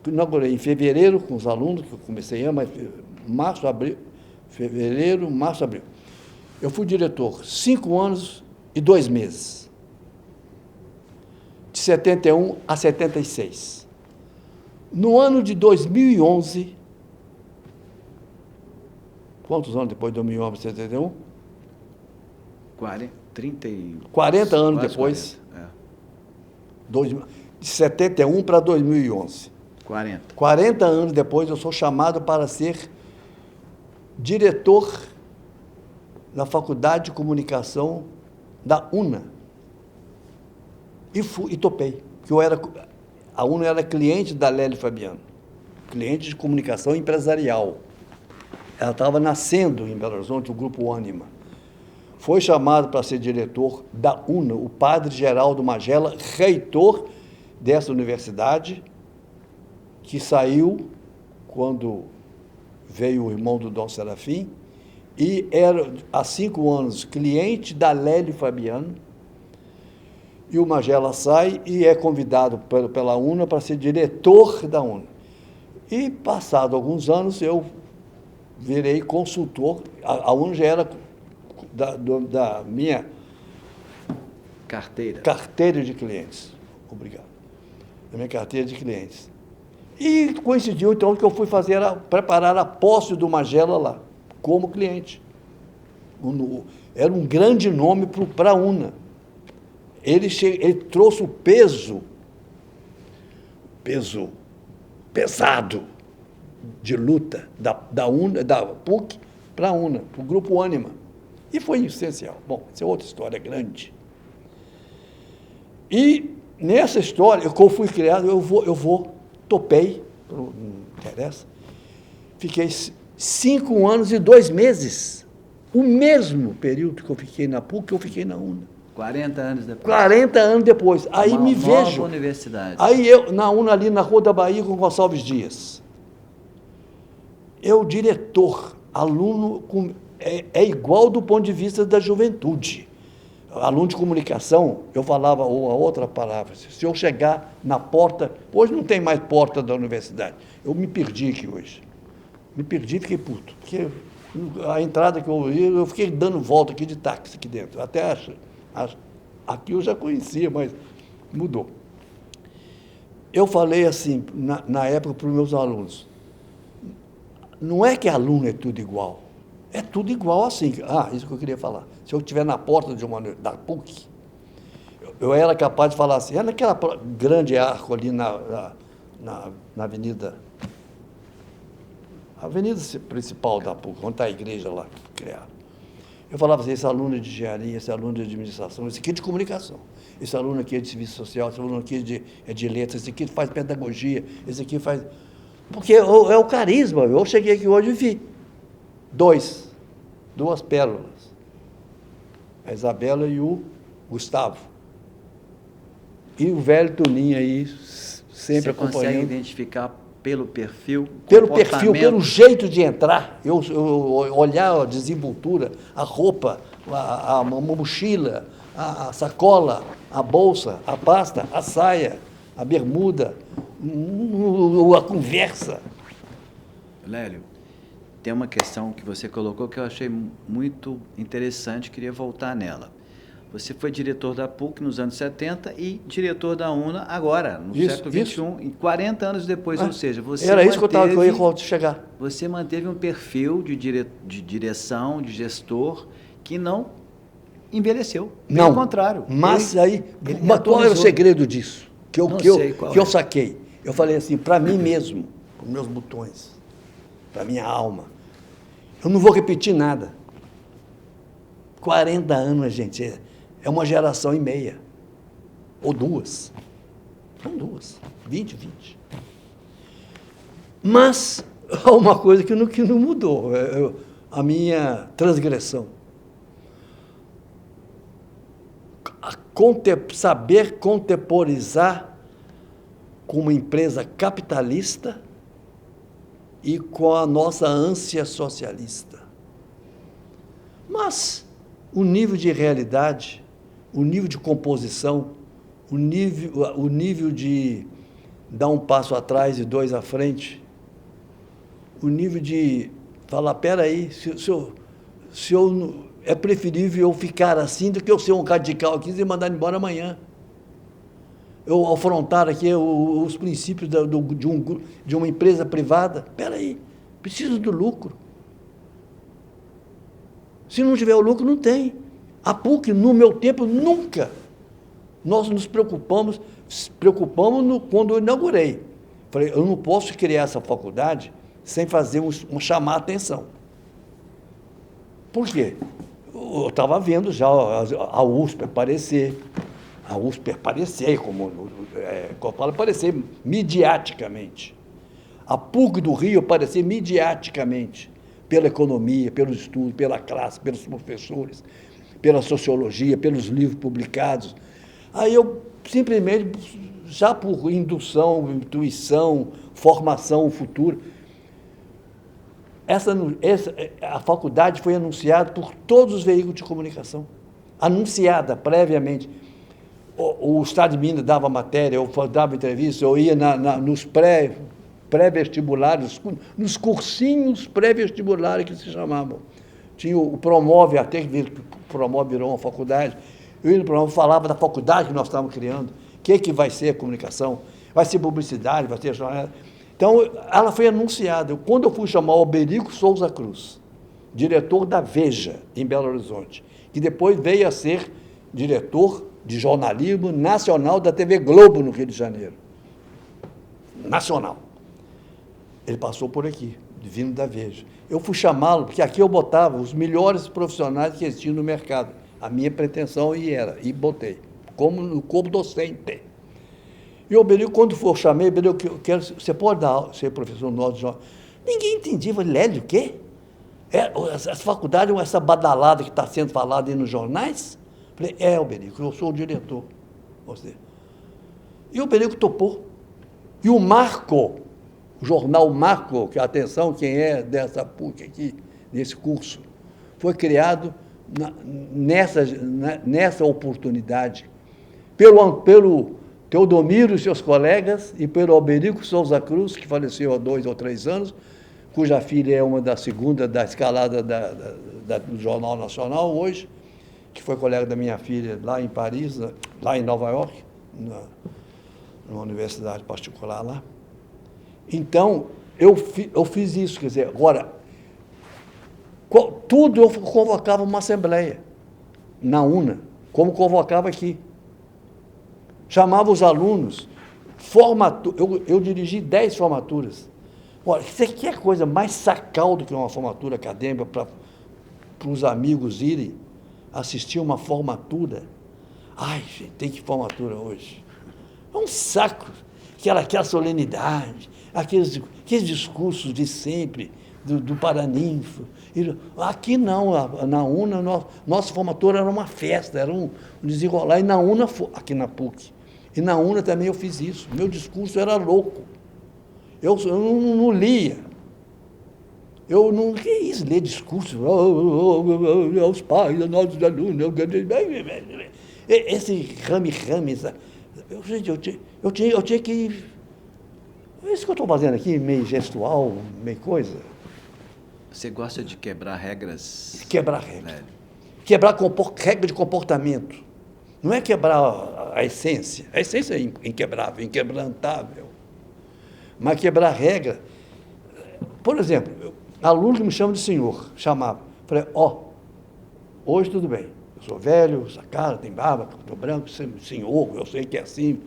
Inaugurei em fevereiro com os alunos, que eu comecei março, abril, fevereiro, março, abril. Eu fui diretor 5 anos e 2 meses. De 71 a 76. No ano de 2011, quantos anos depois de 2011 e 71? 40 anos depois. 40, de 71 para 2011. 40 anos depois, eu sou chamado para ser diretor da Faculdade de Comunicação da UNA. E topei, porque a UNA era cliente da Lélio Fabiano, cliente de comunicação empresarial. Ela estava nascendo em Belo Horizonte, o Grupo Ânima. Foi chamado para ser diretor da UNA, o padre Geraldo Magela, reitor dessa universidade, que saiu quando veio o irmão do Dom Serafim, e era, há 5 anos, cliente da Lélio Fabiano. E o Magela sai e é convidado pela UNA para ser diretor da UNA. E, passado alguns anos, eu virei consultor. A UNA já era da minha carteira de clientes. Obrigado. Da minha carteira de clientes. E coincidiu, então, que eu fui preparar a posse do Magela lá, como cliente. Era um grande nome para a UNA. Ele trouxe o peso pesado de luta da PUC para a UNA, para o Grupo Ânima. E foi essencial. Bom, essa é outra história grande. E nessa história, que eu fui criado, topei, não interessa, fiquei 5 anos e 2 meses. O mesmo período que eu fiquei na PUC, eu fiquei na UNA. 40 anos depois. 40 anos depois. Aí me vejo. Nova universidade. Aí eu, na UNA, ali na Rua da Bahia, com Gonçalves Dias. Eu, diretor, aluno, é igual do ponto de vista da juventude. aluno de comunicação, eu falava uma outra palavra. Se eu chegar na porta, hoje não tem mais porta da universidade. Eu me perdi aqui hoje. Me perdi e fiquei puto. Porque a entrada que eu fiquei dando volta aqui de táxi aqui dentro. Até aqui eu já conhecia, mas mudou. Eu falei assim, na época, para os meus alunos, não é que aluno é tudo igual. É tudo igual assim. Isso que eu queria falar. Se eu estiver na porta da PUC, eu era capaz de falar assim, naquela grande arco ali na avenida principal da PUC, onde está a igreja lá criada. Eu falava assim, esse aluno é de engenharia, esse aluno é de administração, esse aqui é de comunicação, esse aluno aqui é de serviço social, esse aluno aqui é de letras, esse aqui faz pedagogia, esse aqui faz... Porque é o carisma. Eu cheguei aqui hoje e vi duas pérolas. A Isabela e o Gustavo. E o velho Toninho aí, sempre acompanhando. Você consegue identificar pelo perfil? Pelo perfil, pelo jeito de entrar. Eu olhar a desenvoltura, a roupa, a mochila, a sacola, a bolsa, a pasta, a saia, a bermuda, a conversa. Lélio, tem uma questão que você colocou que eu achei muito interessante, queria voltar nela. Você foi diretor da PUC nos anos 70 e diretor da UNA agora, no século XXI, e 40 anos depois, ou seja, você era isso que eu ia chegar. Você manteve um perfil de direção, de gestor, que não envelheceu. Pelo contrário. Mas qual era o segredo disso? Que eu saquei. Eu falei assim, para mim mesmo, para os meus botões, para a minha alma, eu não vou repetir nada. 40 anos, gente, é uma geração e meia. Ou duas. São duas. 20. Mas há uma coisa que não mudou, a minha transgressão. Saber contemporizar com uma empresa capitalista e com a nossa ânsia socialista. Mas o nível de realidade, o nível de composição, o nível de dar um passo atrás e dois à frente, o nível de falar, peraí, é preferível eu ficar assim do que eu ser um radical aqui e mandar embora amanhã. Eu afrontar aqui os princípios de uma empresa privada. Espera aí, preciso do lucro. Se não tiver o lucro, não tem. A PUC, no meu tempo, nunca. Nós nos preocupamos quando eu inaugurei. Falei, eu não posso criar essa faculdade sem fazer chamar a atenção. Por quê? Eu estava vendo já a USP aparecer. A USP aparecer, como eu falo, aparecer midiaticamente. A PUC do Rio aparecer midiaticamente, pela economia, pelos estudos, pela classe, pelos professores, pela sociologia, pelos livros publicados. Aí eu simplesmente, já por indução, intuição, formação futura, a faculdade foi anunciada por todos os veículos de comunicação, anunciada previamente. O Estado de Minas dava matéria, eu dava entrevista, eu ia nos pré-vestibulares, nos cursinhos pré-vestibulares que se chamavam. Tinha o Promove, até que o Promove virou uma faculdade. Eu ia no Promove, falava da faculdade que nós estávamos criando, o que vai ser a comunicação, vai ser publicidade, vai ser jornal. Então, ela foi anunciada. Quando eu fui chamar o Alberico Souza Cruz, diretor da Veja, em Belo Horizonte, que depois veio a ser diretor de jornalismo nacional da TV Globo, no Rio de Janeiro. Nacional. Ele passou por aqui, vindo da Veja. Eu fui chamá-lo, porque aqui eu botava os melhores profissionais que existiam no mercado. A minha pretensão e botei, como docente. E o Alberico, quando chamei, você pode ser professor nosso de jornal? Ninguém entendia. Eu falei, Lélio, o quê? Essa faculdade, essa badalada que está sendo falada aí nos jornais? Falei, Alberico, eu sou o diretor. Você. E o Alberico topou. E o Marco, o jornal Marco, que atenção, quem é dessa PUC aqui, desse curso, foi criado nessa oportunidade, pelo Teodomiro e seus colegas e pelo Alberico Souza Cruz, que faleceu há 2 ou 3 anos, cuja filha é uma da segunda da escalada do Jornal Nacional hoje, que foi colega da minha filha lá em Paris, lá em Nova York, numa universidade particular lá. Então, eu fiz isso, quer dizer, agora, tudo eu convocava uma assembleia na UNA, como convocava aqui. Chamava os alunos, eu dirigi 10 formaturas. Olha, você quer coisa mais sacal do que uma formatura acadêmica para os amigos irem assistir uma formatura? Ai, gente, tem que formatura hoje. É um saco, aquela solenidade, aqueles discursos de sempre, do Paraninfo. Aqui não, na UNA, nossa formatura era uma festa, era um desenrolar, e na UNA, aqui na PUC, e na UNA também eu fiz isso. Meu discurso era louco. Eu não lia. Eu não... Que é isso? Ler discurso? Aos pais, aos nossos alunos. Esse rame-rame. Gente, eu tinha que... É isso que eu estou fazendo aqui, meio gestual, meio coisa. Você gosta de quebrar regras? Quebrar regras. Quebrar regra de comportamento. Não é quebrar a essência. A essência é inquebrável, inquebrantável. Mas quebrar regra... Por exemplo, aluno que me chama de senhor, chamava. Falei, hoje tudo bem. Eu sou velho, essa cara, tem barba, estou branco, senhor, eu sei que é assim.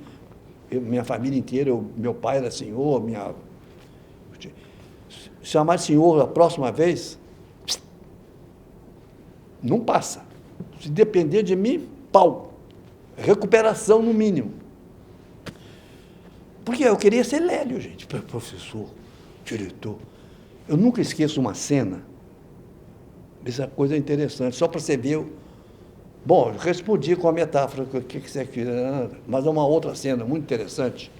Minha família inteira, meu pai era senhor, chamar de senhor a próxima vez, não passa. Se depender de mim, pau. Recuperação no mínimo. Porque eu queria ser Lélio, gente, professor, diretor. Eu nunca esqueço uma cena, essa coisa é interessante, só para você ver. Bom, eu respondi com a metáfora, o que você quer, mas é uma outra cena muito interessante.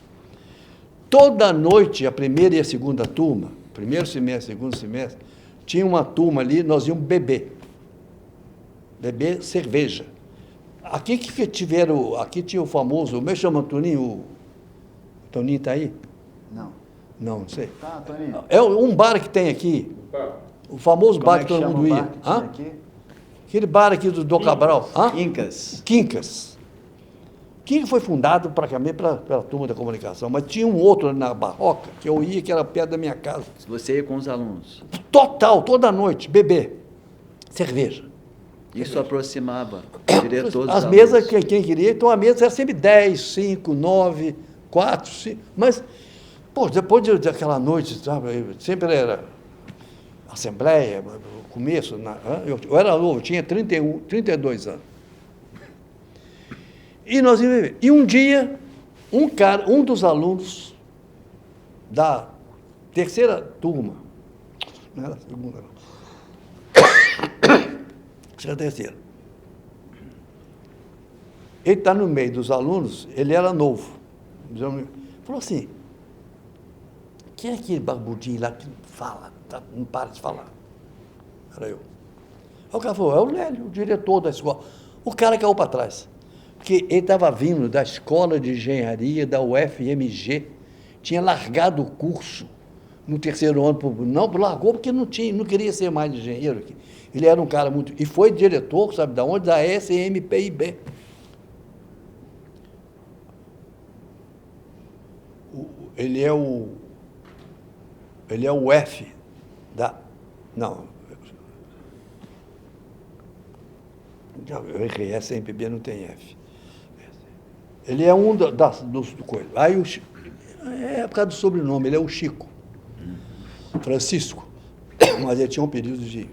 Toda noite, a primeira e a segunda turma, primeiro semestre, segundo semestre, tinha uma turma ali, nós íamos beber cerveja. Aqui tinha o famoso, o meu chama Toninho, o Toninho está aí? Não sei. Tá, Toninho. É um bar que tem aqui, o famoso bar que todo mundo ia. Aquele bar aqui do Cabral. Quincas. Que foi fundado praticamente pela turma da comunicação, mas tinha um outro na Barroca, que eu ia, que era perto da minha casa. Você ia com os alunos? Total, toda noite, beber, cerveja. Isso aproximava o diretor dos As alunos. mesas, quem queria, então a mesa era sempre 10, 5, 9, 4, 5, mas, depois daquela noite, sabe, sempre era assembleia, começo, eu era novo, eu tinha 32 anos. E nós íamos beber. E um dia, um dos alunos da terceira turma, não era a segunda, não. Acho que era a terceira. Ele está no meio dos alunos, ele era novo. Falou assim, quem é aquele barbudinho lá que fala, não para de falar? Era eu. Aí o cara falou, é o Lélio, o diretor da escola. O cara caiu para trás. Porque ele estava vindo da escola de engenharia da UFMG, tinha largado o curso no terceiro ano, não largou porque não queria ser mais engenheiro aqui. Ele era um cara muito... E foi diretor, sabe de onde? Da SMPIB. Ele é o F da... Não. Eu errei, SMPIB não tem F. Ele é um dos coisas. Aí é por causa do sobrenome, ele é o Chico. Francisco. Mas ele tinha um período de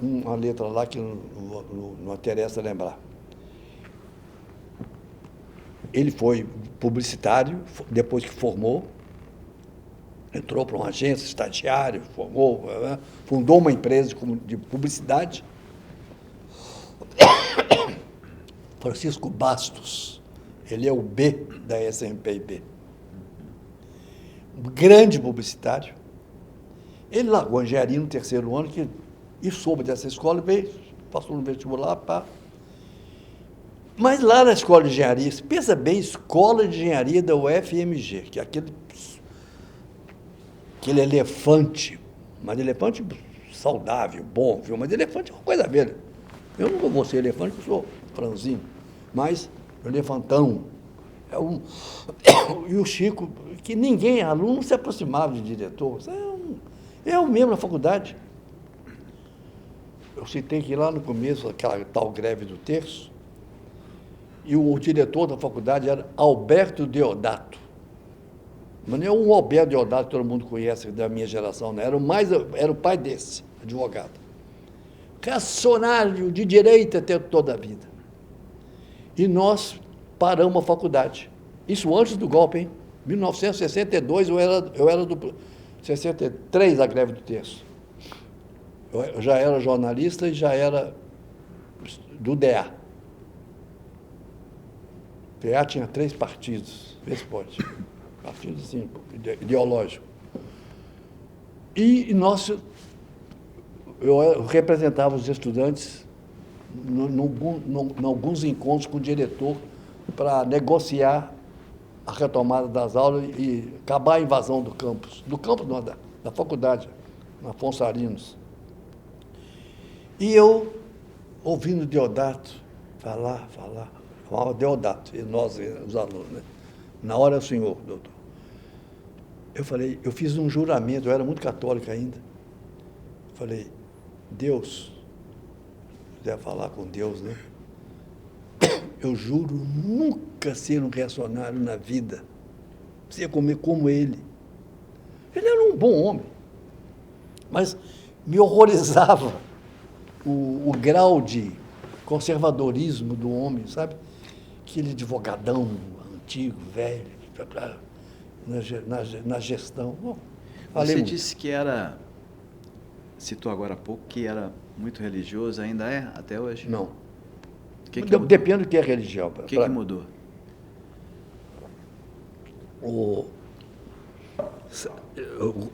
uma letra lá que não interessa lembrar. Ele foi publicitário, depois que formou, entrou para uma agência, estagiário, formou, fundou uma empresa de publicidade. Francisco Bastos, ele é o B da SMPIB. Um grande publicitário. Ele largou a engenharia no terceiro ano e soube dessa escola e veio passou no vestibular, pá. Mas lá na escola de engenharia, pensa bem, escola de engenharia da UFMG, que é aquele elefante, mas elefante saudável, bom, viu? Mas elefante é uma coisa velha. Eu não vou ser elefante, eu sou franzino, mas elefantão. E o Chico, que ninguém, aluno, se aproximava de diretor. Eu mesmo na faculdade. Eu citei que lá no começo, aquela tal greve do terço, e o diretor da faculdade era Alberto Deodato. Mas não é um Alberto Deodato que todo mundo conhece da minha geração, né? Era o pai desse, advogado. Reacionário de direita até toda a vida. E nós paramos a faculdade. Isso antes do golpe, hein? 1962, eu era do 63, a greve do terço. Eu já era jornalista e já era do DEA. O DEA tinha 3 partidos, vê se pode. Partidos, assim, ideológicos. E eu representava os estudantes em alguns encontros com o diretor para negociar a retomada das aulas e acabar a invasão do campus. Do campus, não, da faculdade, na Afonso Arinos. E eu, ouvindo Deodato falar, falava Deodato, e nós, os alunos, né? Na hora, senhor, doutor. Eu falei, eu fiz um juramento, eu era muito católico ainda. Falei, Deus, se quiser falar com Deus, né? Eu juro nunca ser um reacionário na vida, ser como ele. Ele era um bom homem, mas me horrorizava o grau de conservadorismo do homem, sabe? Aquele advogadão antigo, velho, na gestão. Bom, você disse que citou agora há pouco, que era muito religioso, ainda é até hoje? Não. Depende do que é religião. O que mudou? Eu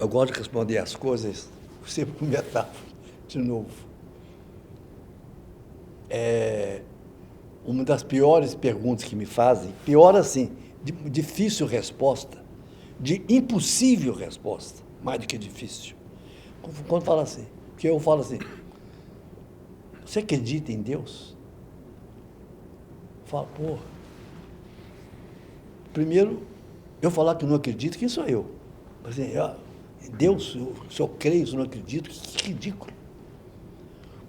gosto de responder as coisas sempre com metáfora, de novo. Uma das piores perguntas que me fazem, pior assim, de difícil resposta, de impossível resposta, mais do que difícil. Quando fala assim, porque eu falo assim, você acredita em Deus? Eu falo, porra. Primeiro, eu falar que não acredito, quem sou eu? Assim, Deus, se eu creio, se eu não acredito, que ridículo.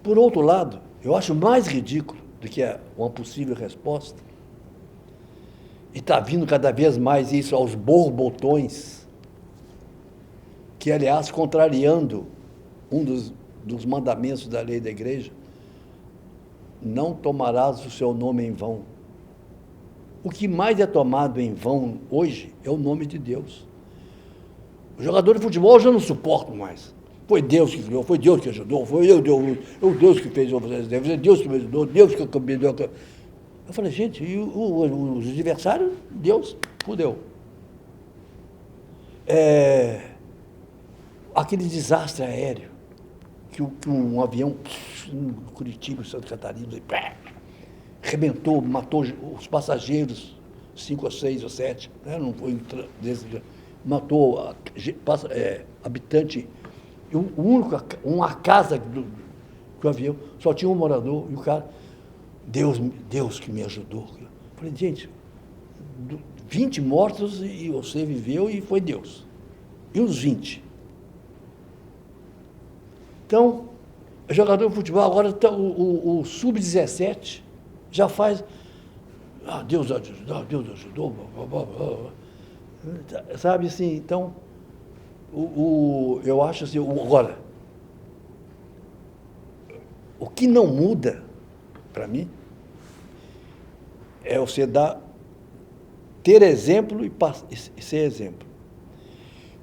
Por outro lado, eu acho mais ridículo do que uma possível resposta, e está vindo cada vez mais isso aos borbotões, que, aliás, contrariando um dos mandamentos da lei da igreja, não tomarás o seu nome em vão. O que mais é tomado em vão hoje é o nome de Deus. O jogador de futebol eu já não suporto mais. Foi Deus que criou, foi Deus que ajudou, foi Deus que fez foi Deus que me ajudou, Deus que me deu. Eu falei, gente, e os adversários, Deus fudeu. Aquele desastre aéreo, que um avião em Curitiba, Santa Catarina, arrebentou, matou os passageiros, 5 ou 6 ou 7, né? Não foi matou habitante, uma casa do avião, só tinha um morador, e o cara, Deus que me ajudou. Eu falei, gente, 20 mortos e você viveu e foi Deus. E os 20? Então, jogador de futebol, agora o Sub-17 já faz. Deus ajudou, sabe assim, então, eu acho assim, agora, o que não muda, para mim, é você ter exemplo e ser exemplo.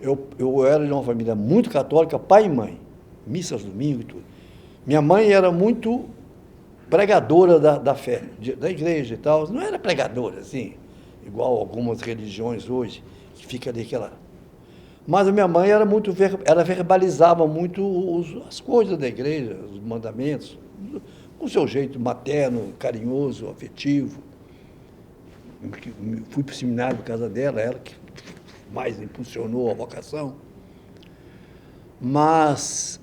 Eu era de uma família muito católica, pai e mãe, missas domingo e tudo. Minha mãe era muito pregadora da fé, da igreja e tal. Não era pregadora, assim, igual algumas religiões hoje, que fica ali aquela... Mas a minha mãe era ela verbalizava muito as coisas da igreja, os mandamentos, com seu jeito materno, carinhoso, afetivo. Fui para o seminário por causa dela, ela que mais impulsionou a vocação. Mas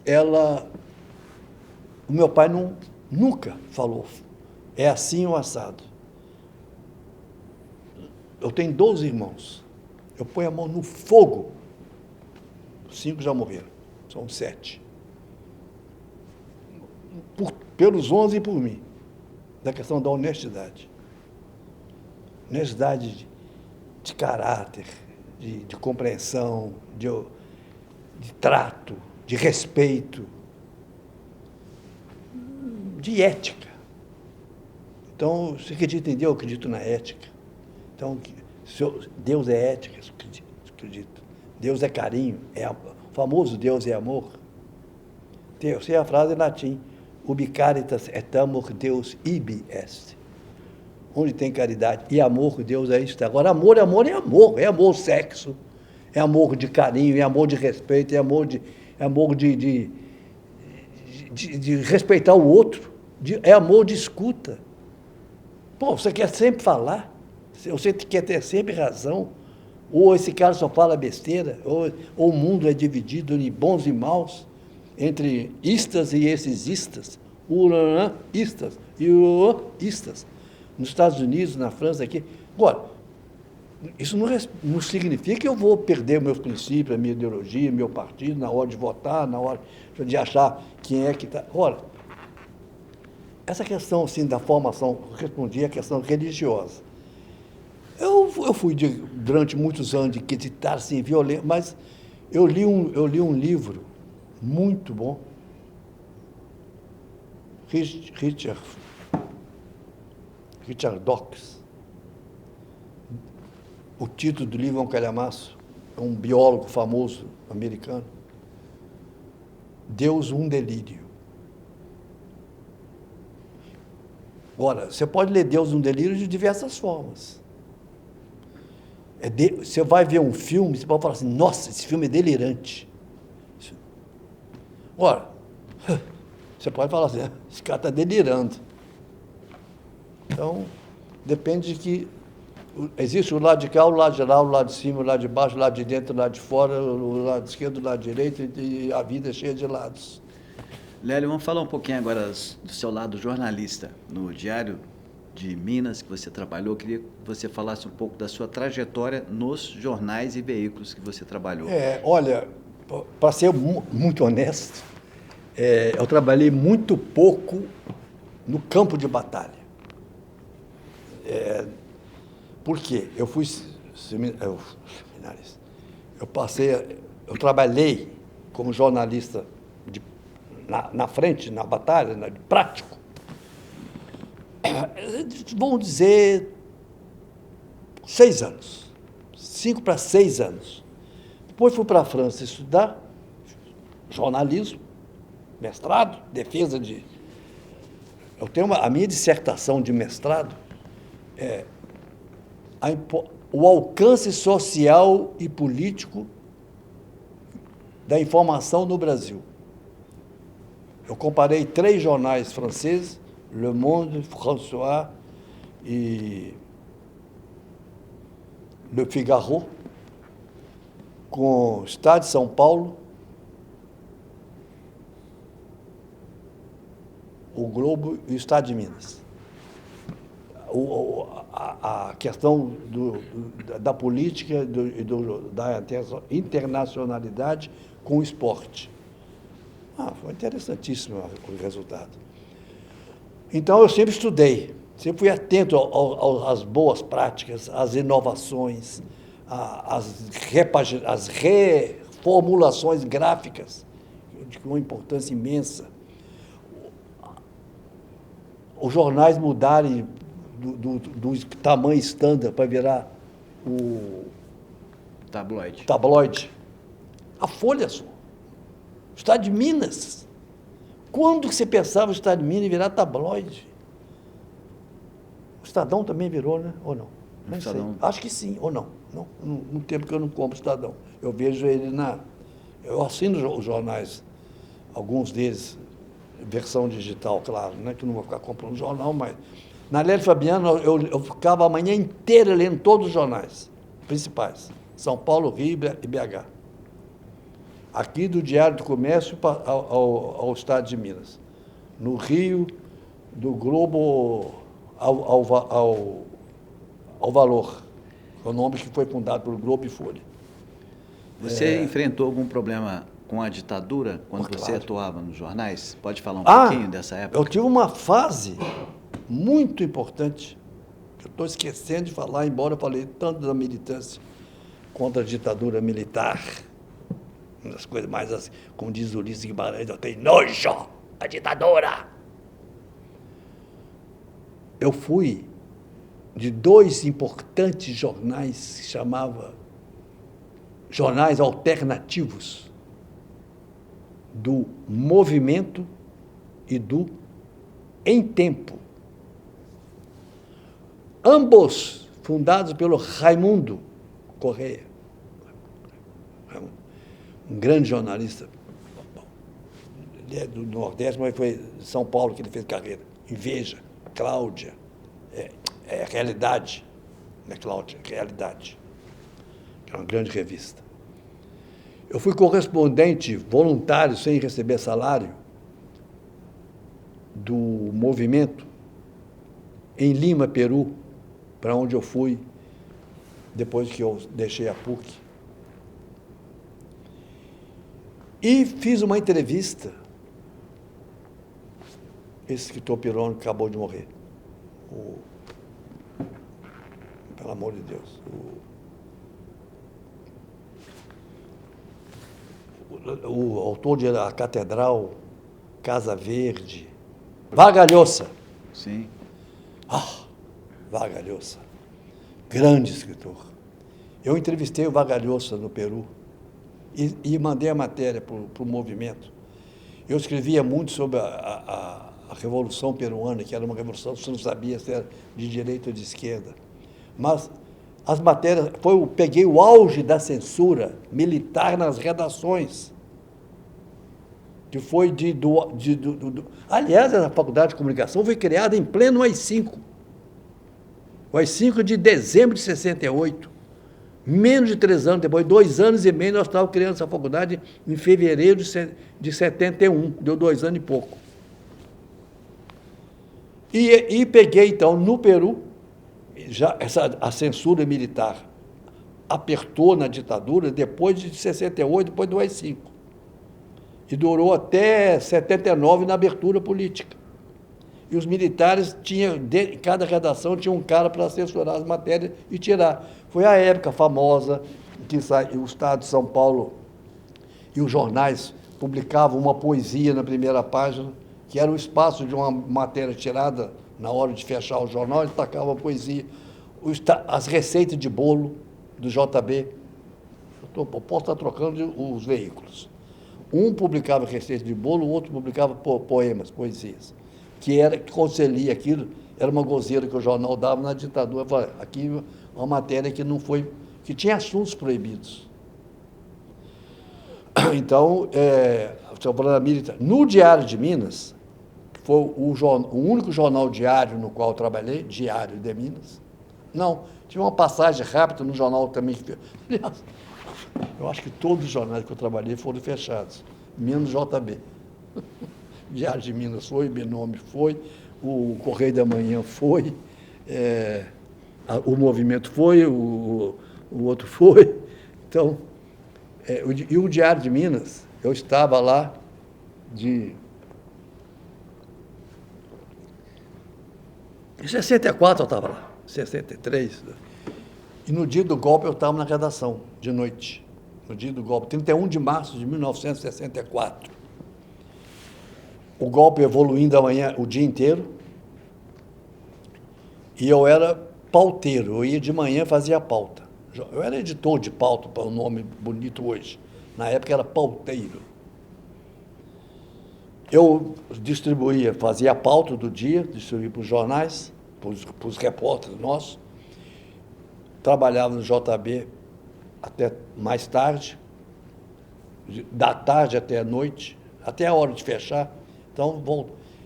o meu pai nunca falou, é assim ou assado. Eu tenho 12 irmãos. Eu ponho a mão no fogo. 5 já morreram. São 7. Pelos 11 e por mim. Da questão da honestidade. Honestidade de caráter, de compreensão, de trato, de respeito, de ética. Então, você acredita em Deus? Eu acredito na ética. Então, Deus é ética, eu acredito. Deus é carinho, o famoso Deus é amor. Eu sei a frase em latim, ubi caritas et amor Deus ibi est. Onde tem caridade e amor, Deus é isso. Agora, amor é amor sexo, é amor de carinho, é amor de respeito, é amor de respeitar o outro, é amor de escuta. Pô, você quer sempre falar, você quer ter sempre razão, ou esse cara só fala besteira, ou o mundo é dividido em bons e maus, entre istas e esses istas, istas e istas. Nos Estados Unidos, na França, aqui. Agora, isso não significa que eu vou perder meus princípios, a minha ideologia, meu partido, na hora de votar, na hora de achar quem é que está. Ora, essa questão assim, da formação, respondi à questão religiosa. Eu fui, durante muitos anos, de acreditar assim, violento, mas eu li um livro muito bom, Richard Dawkins. O título do livro é um calhamaço, é um biólogo famoso americano. Deus, um delírio. Agora, você pode ler Deus, um delírio de diversas formas. Você vai ver um filme, você pode falar assim, nossa, esse filme é delirante. Ora, você pode falar assim, esse cara está delirando. Então, depende de que existe o lado de cá, o lado de lá, o lado de cima, o lado de baixo, o lado de dentro, o lado de fora, o lado esquerdo, o lado direito, e a vida é cheia de lados. Lélio, vamos falar um pouquinho agora do seu lado jornalista. No Diário de Minas, que você trabalhou, eu queria que você falasse um pouco da sua trajetória nos jornais e veículos que você trabalhou. Olha, para ser muito honesto, eu trabalhei muito pouco no campo de batalha. Por quê? Eu fui seminarista. Eu trabalhei como jornalista na frente, na batalha, prático. Vamos dizer 6 anos. 5 para 6 anos. Depois fui para a França estudar jornalismo, mestrado, defesa de... Eu tenho a minha dissertação de mestrado o alcance social e político da informação no Brasil. Eu comparei 3 jornais franceses, Le Monde, François e Le Figaro, com o Estado de São Paulo, o Globo e o Estado de Minas. A questão da política da internacionalidade com o esporte. Foi interessantíssimo o resultado. Então, eu sempre estudei, sempre fui atento às boas práticas, às inovações, às reformulações gráficas, de uma importância imensa. Os jornais mudarem do tamanho estándar para virar o tabloide. A Folha só. O Estado de Minas. Quando você pensava o Estado de Minas virar tabloide? O Estadão também virou, né? Ou não? Não sei. Acho que sim, ou não. No tempo que eu não compro o Estadão. Eu vejo ele eu assino os jornais, alguns deles, versão digital, claro, né? Que não vou ficar comprando jornal, mas... Na Lélio Fabiano, eu ficava a manhã inteira lendo todos os jornais principais. São Paulo, Rio e BH. Aqui do Diário do Comércio ao Estado de Minas. No Rio, do Globo ao Valor. É o nome que foi fundado pelo Globo e Folha. Você enfrentou algum problema com a ditadura quando você claro. atuava nos jornais? Pode falar um pouquinho dessa época? Eu tive uma fase muito importante, que eu estou esquecendo de falar, embora eu falei tanto da militância contra a ditadura militar, uma das coisas mais assim, como diz o Ulisses Guimarães, eu tenho nojo da ditadura. Eu fui de 2 importantes jornais que chamava jornais alternativos do Movimento e do Em Tempo. Ambos fundados pelo Raimundo Correia, um grande jornalista. Ele é do Nordeste, mas foi em São Paulo que ele fez carreira. E Veja, Cláudia, Realidade, não é Cláudia, Realidade, que é uma grande revista. Eu fui correspondente voluntário, sem receber salário, do movimento em Lima, Peru, para onde eu fui depois que eu deixei a PUC. E fiz uma entrevista. Esse escritor peruano que acabou de morrer. Pelo amor de Deus. O autor de A Catedral, Casa Verde, Vargas Llosa. Sim. Vargas Llosa, grande escritor. Eu entrevistei o Vargas Llosa no Peru e mandei a matéria para o movimento. Eu escrevia muito sobre a Revolução Peruana, que era uma revolução que você não sabia se era de direita ou de esquerda. Mas as matérias, peguei o auge da censura militar nas redações, que foi aliás, a Faculdade de Comunicação foi criada em pleno AI-5. O AI-5 de dezembro de 68. Menos de 3 anos depois, 2 anos e meio, nós estávamos criando essa faculdade em fevereiro de 71. Deu 2 anos e pouco. E peguei, então, no Peru, a censura militar apertou na ditadura depois de 68, depois do AI-5. E durou até 79 na abertura política. E os militares tinham, em cada redação tinha um cara para censurar as matérias e tirar. Foi a época famosa que o Estado de São Paulo e os jornais publicavam uma poesia na primeira página, que era o espaço de uma matéria tirada na hora de fechar o jornal, e tacava a poesia. As receitas de bolo do JB. Eu posso estar trocando os veículos. Um publicava receita de bolo, o outro publicava poemas, poesias. Quando você lia aquilo, era uma gozeira que o jornal dava na ditadura. Falei, aqui uma matéria que não foi, que tinha assuntos proibidos. Então, no Diário de Minas, que foi o único jornal diário no qual eu trabalhei, Diário de Minas. Não, tive uma passagem rápida no jornal também. Aliás, eu acho que todos os jornais que eu trabalhei foram fechados, menos JB. Diário de Minas foi, Binômio foi, o Correio da Manhã foi, o Movimento foi, o outro foi. Então, e o Diário de Minas, eu estava lá em 64 eu estava lá, 63. E no dia do golpe eu estava na redação, de noite. No dia do golpe, 31 de março de 1964. O golpe evoluindo amanhã, o dia inteiro. E eu era pauteiro, eu ia de manhã e fazia pauta. Eu era editor de pauta, para um nome bonito hoje. Na época era pauteiro. Eu distribuía, fazia a pauta do dia, distribuía para os jornais, para os repórteres nossos. Trabalhava no JB até mais tarde, da tarde até a noite, até a hora de fechar. Então,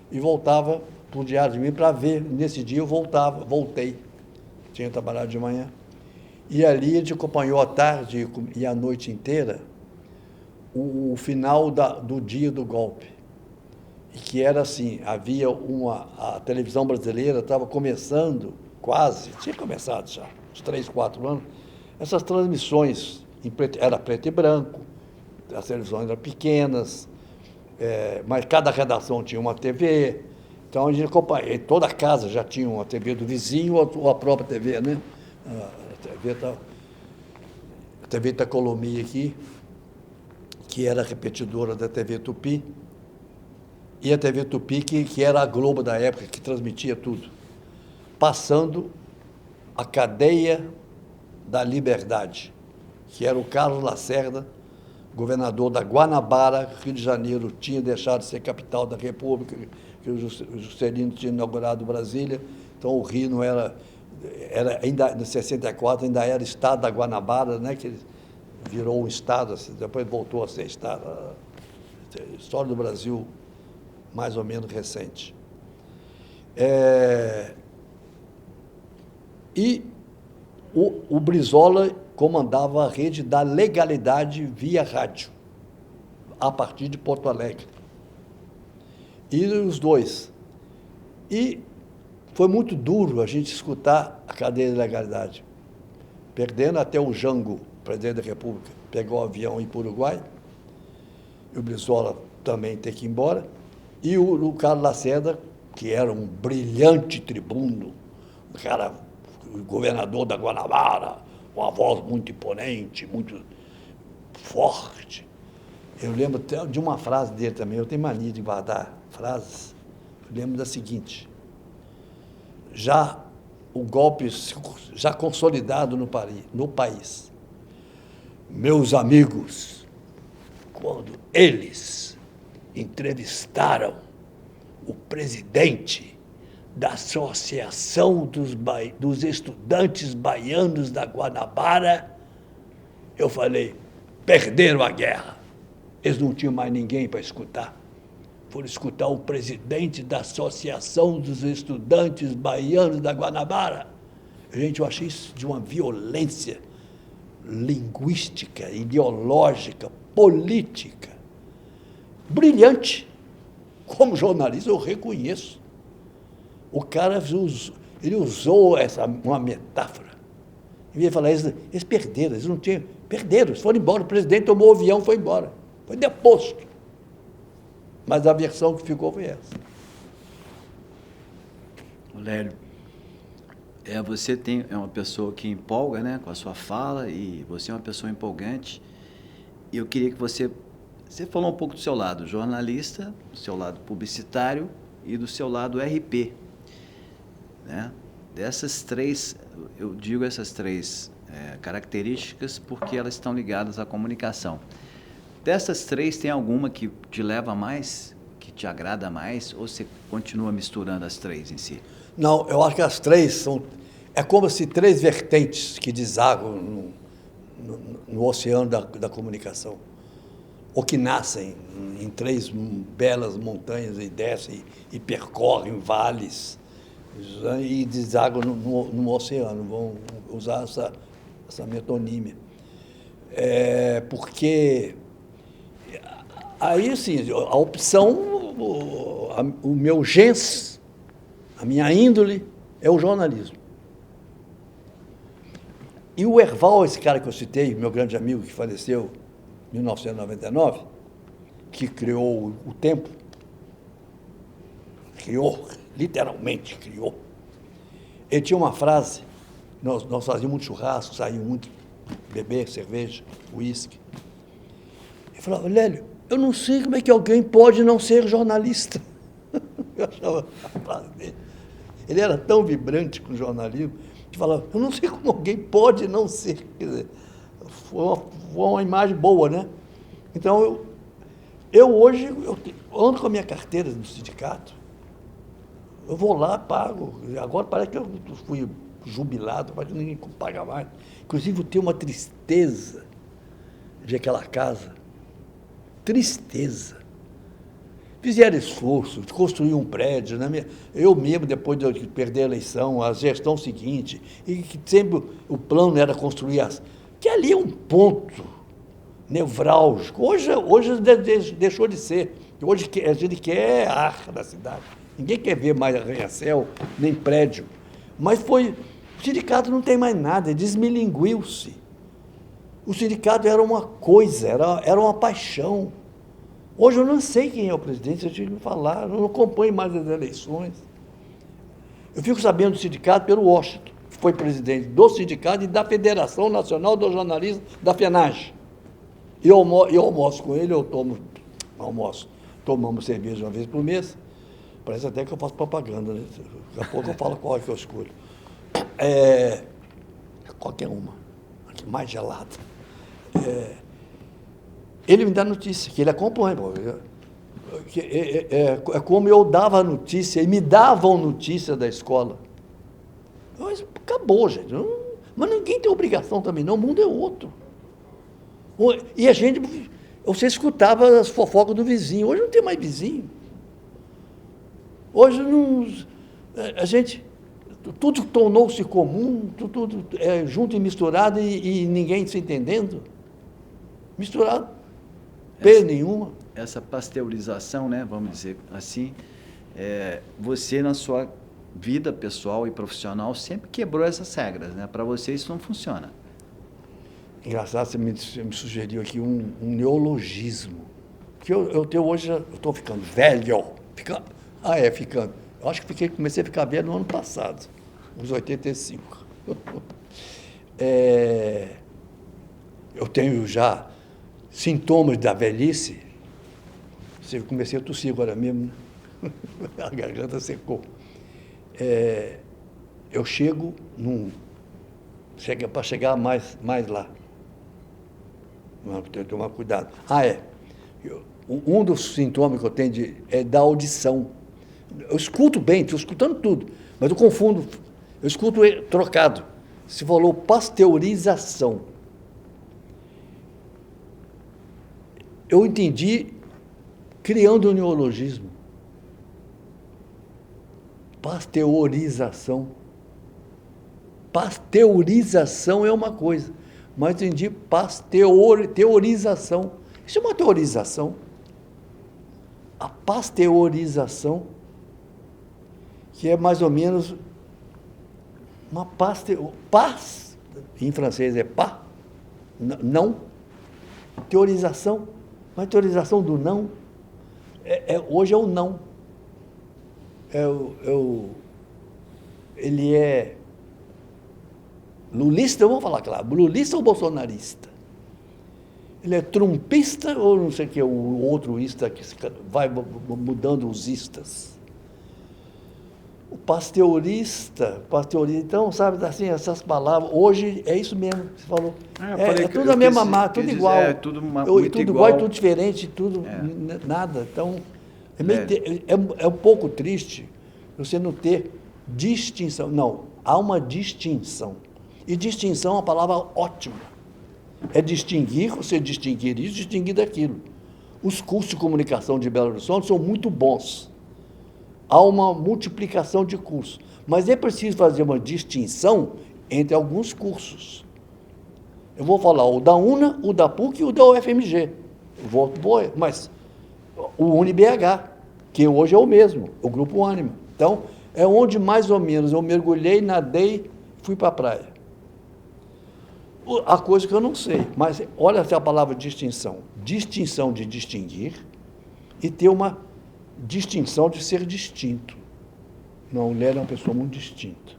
voltava para o Diário de Minas para ver. Nesse dia eu voltei. Tinha trabalhado de manhã. E ali a gente acompanhou à tarde e a noite inteira o final do dia do golpe. E que era assim, a televisão brasileira estava começando, tinha começado já, uns 3, 4 anos, essas transmissões, era preto e branco, as televisões eram pequenas, mas cada redação tinha uma TV, então a gente acompanhava, toda a casa já tinha uma TV do vizinho ou a própria TV, né? A TV Itacolomi aqui, que era a repetidora da TV Tupi, e a TV Tupi, que era a Globo da época, que transmitia tudo, passando a cadeia da liberdade, que era o Carlos Lacerda, governador da Guanabara, Rio de Janeiro, tinha deixado de ser capital da República, que o Juscelino tinha inaugurado Brasília, então o Rio não era ainda, em 64, ainda era estado da Guanabara, né, que virou um estado, assim, depois voltou a ser estado. A história do Brasil, mais ou menos recente. E o Brizola comandava a rede da legalidade via rádio, a partir de Porto Alegre. E os dois. E foi muito duro a gente escutar a cadeia de legalidade, perdendo até o Jango, presidente da República, pegou o avião e ir para o Uruguai, e o Brizola também ter que ir embora, e o Carlos Lacerda, que era um brilhante tribuno, um cara, o governador da Guanabara, uma voz muito imponente, muito forte. Eu lembro até de uma frase dele também, eu tenho mania de guardar frases, eu lembro da seguinte: já o golpe já consolidado no país, meus amigos, quando eles entrevistaram o presidente da Associação dos Estudantes Baianos da Guanabara, eu falei, perderam a guerra. Eles não tinham mais ninguém para escutar. Foram escutar o presidente da Associação dos Estudantes Baianos da Guanabara. Gente, eu achei isso de uma violência linguística, ideológica, política, brilhante. Como jornalista, eu reconheço. O cara ele usou uma metáfora. Em vez de falar, eles perderam, eles não tinham. Perderam, eles foram embora. O presidente tomou o avião e foi embora. Foi deposto. Mas a versão que ficou foi essa. Lélio, você é uma pessoa que empolga, né, com a sua fala, e você é uma pessoa empolgante. E eu queria que você falou um pouco do seu lado jornalista, do seu lado publicitário e do seu lado RP. Né? Dessas três, eu digo essas três características porque elas estão ligadas à comunicação. Dessas três, tem alguma que te leva mais, que te agrada mais, ou você continua misturando as três em si? Não, eu acho que as três são... É como se três vertentes que desagam no oceano da comunicação, ou que nascem em três belas montanhas e descem e percorrem vales e desagam no oceano. Vão usar essa metonímia. Porque aí, sim, a opção, o meu gens, a minha índole é o jornalismo. E o Erval, esse cara que eu citei, meu grande amigo que faleceu em 1999, que criou o Tempo, literalmente criou. Ele tinha uma frase, nós fazíamos muito churrasco, saíamos muito beber cerveja, uísque. Ele falava, Lélio, eu não sei como é que alguém pode não ser jornalista. Eu achava a frase dele. Ele era tão vibrante com o jornalismo, que falava, eu não sei como alguém pode não ser. Quer dizer, foi uma imagem boa, né? Então, eu hoje ando com a minha carteira do sindicato, eu vou lá, pago. Agora parece que eu fui jubilado, parece que ninguém paga mais. Inclusive, eu tenho uma tristeza de aquela casa. Tristeza fizeram esforço, construíram um prédio. Eu mesmo, depois de eu perder a eleição, a gestão seguinte, e que sempre o plano era construir que ali é um ponto nevrálgico. Hoje deixou de ser. Hoje a gente quer a arca da cidade. Ninguém quer ver mais arranha-céu, nem prédio. Mas o sindicato não tem mais nada, desmilinguiu-se. O sindicato era uma coisa, era uma paixão. Hoje eu não sei quem é o presidente, eu tive que falar, eu não acompanho mais as eleições. Eu fico sabendo do sindicato pelo Washington, que foi presidente do sindicato e da Federação Nacional dos Jornalistas, da FENAGE. E eu almoço com ele, tomamos cerveja uma vez por mês. Parece até que eu faço propaganda, né? Daqui a pouco eu falo qual é que eu escolho. Qualquer uma, mais gelada. Ele me dá notícia, que ele acompanha. É como eu dava a notícia, e me davam notícia da escola. Mas acabou, gente. Mas ninguém tem obrigação também, não. O mundo é outro. E você escutava as fofocas do vizinho. Hoje não tem mais vizinho. Hoje tudo tornou-se comum, tudo é junto e misturado e ninguém se entendendo. Misturado, nenhuma. Essa pasteurização, né, vamos dizer assim, você na sua vida pessoal e profissional sempre quebrou essas regras, né? Para você isso não funciona. Engraçado, você me sugeriu aqui um neologismo, que eu tenho hoje, eu estou ficando velho. Ficando. Eu acho que comecei a ficar velho no ano passado, uns 85. Eu tenho já sintomas da velhice. Eu comecei a tossir agora mesmo, né? A garganta secou. Eu chego para chegar mais lá. Tenho que tomar cuidado. Um dos sintomas que eu tenho é da audição. Eu escuto bem, estou escutando tudo, mas eu confundo, eu escuto trocado. Você falou pasteurização. Eu entendi criando um neologismo. Pasteurização. Pasteurização é uma coisa, mas eu entendi teorização. Isso é uma teorização. A pasteurização, que é mais ou menos uma paz, em francês é pas, não, teorização, mas teorização do não, hoje é o não. Ele é lulista, vamos falar claro, lulista ou bolsonarista? Ele é trumpista ou não sei o que, o outro ista que vai mudando os istas? O pasteurista, então, sabe, assim, essas palavras, hoje é isso mesmo que você falou. É tudo a mesma marca, tudo igual. Tudo tudo igual, tudo diferente, tudo nada. Então, é um pouco triste você não ter distinção. Não, há uma distinção. E distinção é uma palavra ótima. É distinguir, você distinguir isso, distinguir daquilo. Os cursos de comunicação de Belo Horizonte são muito bons. Há uma multiplicação de cursos, mas é preciso fazer uma distinção entre alguns cursos. Eu vou falar o da UNA, o da PUC e o da UFMG. Mas o UniBH, que hoje é o mesmo, o Grupo Ânima. Então, é onde mais ou menos eu mergulhei, nadei, fui para a praia. A coisa que eu não sei, mas olha a palavra distinção. Distinção de distinguir e ter uma distinção de ser distinto. Não, o Lélio é uma pessoa muito distinta.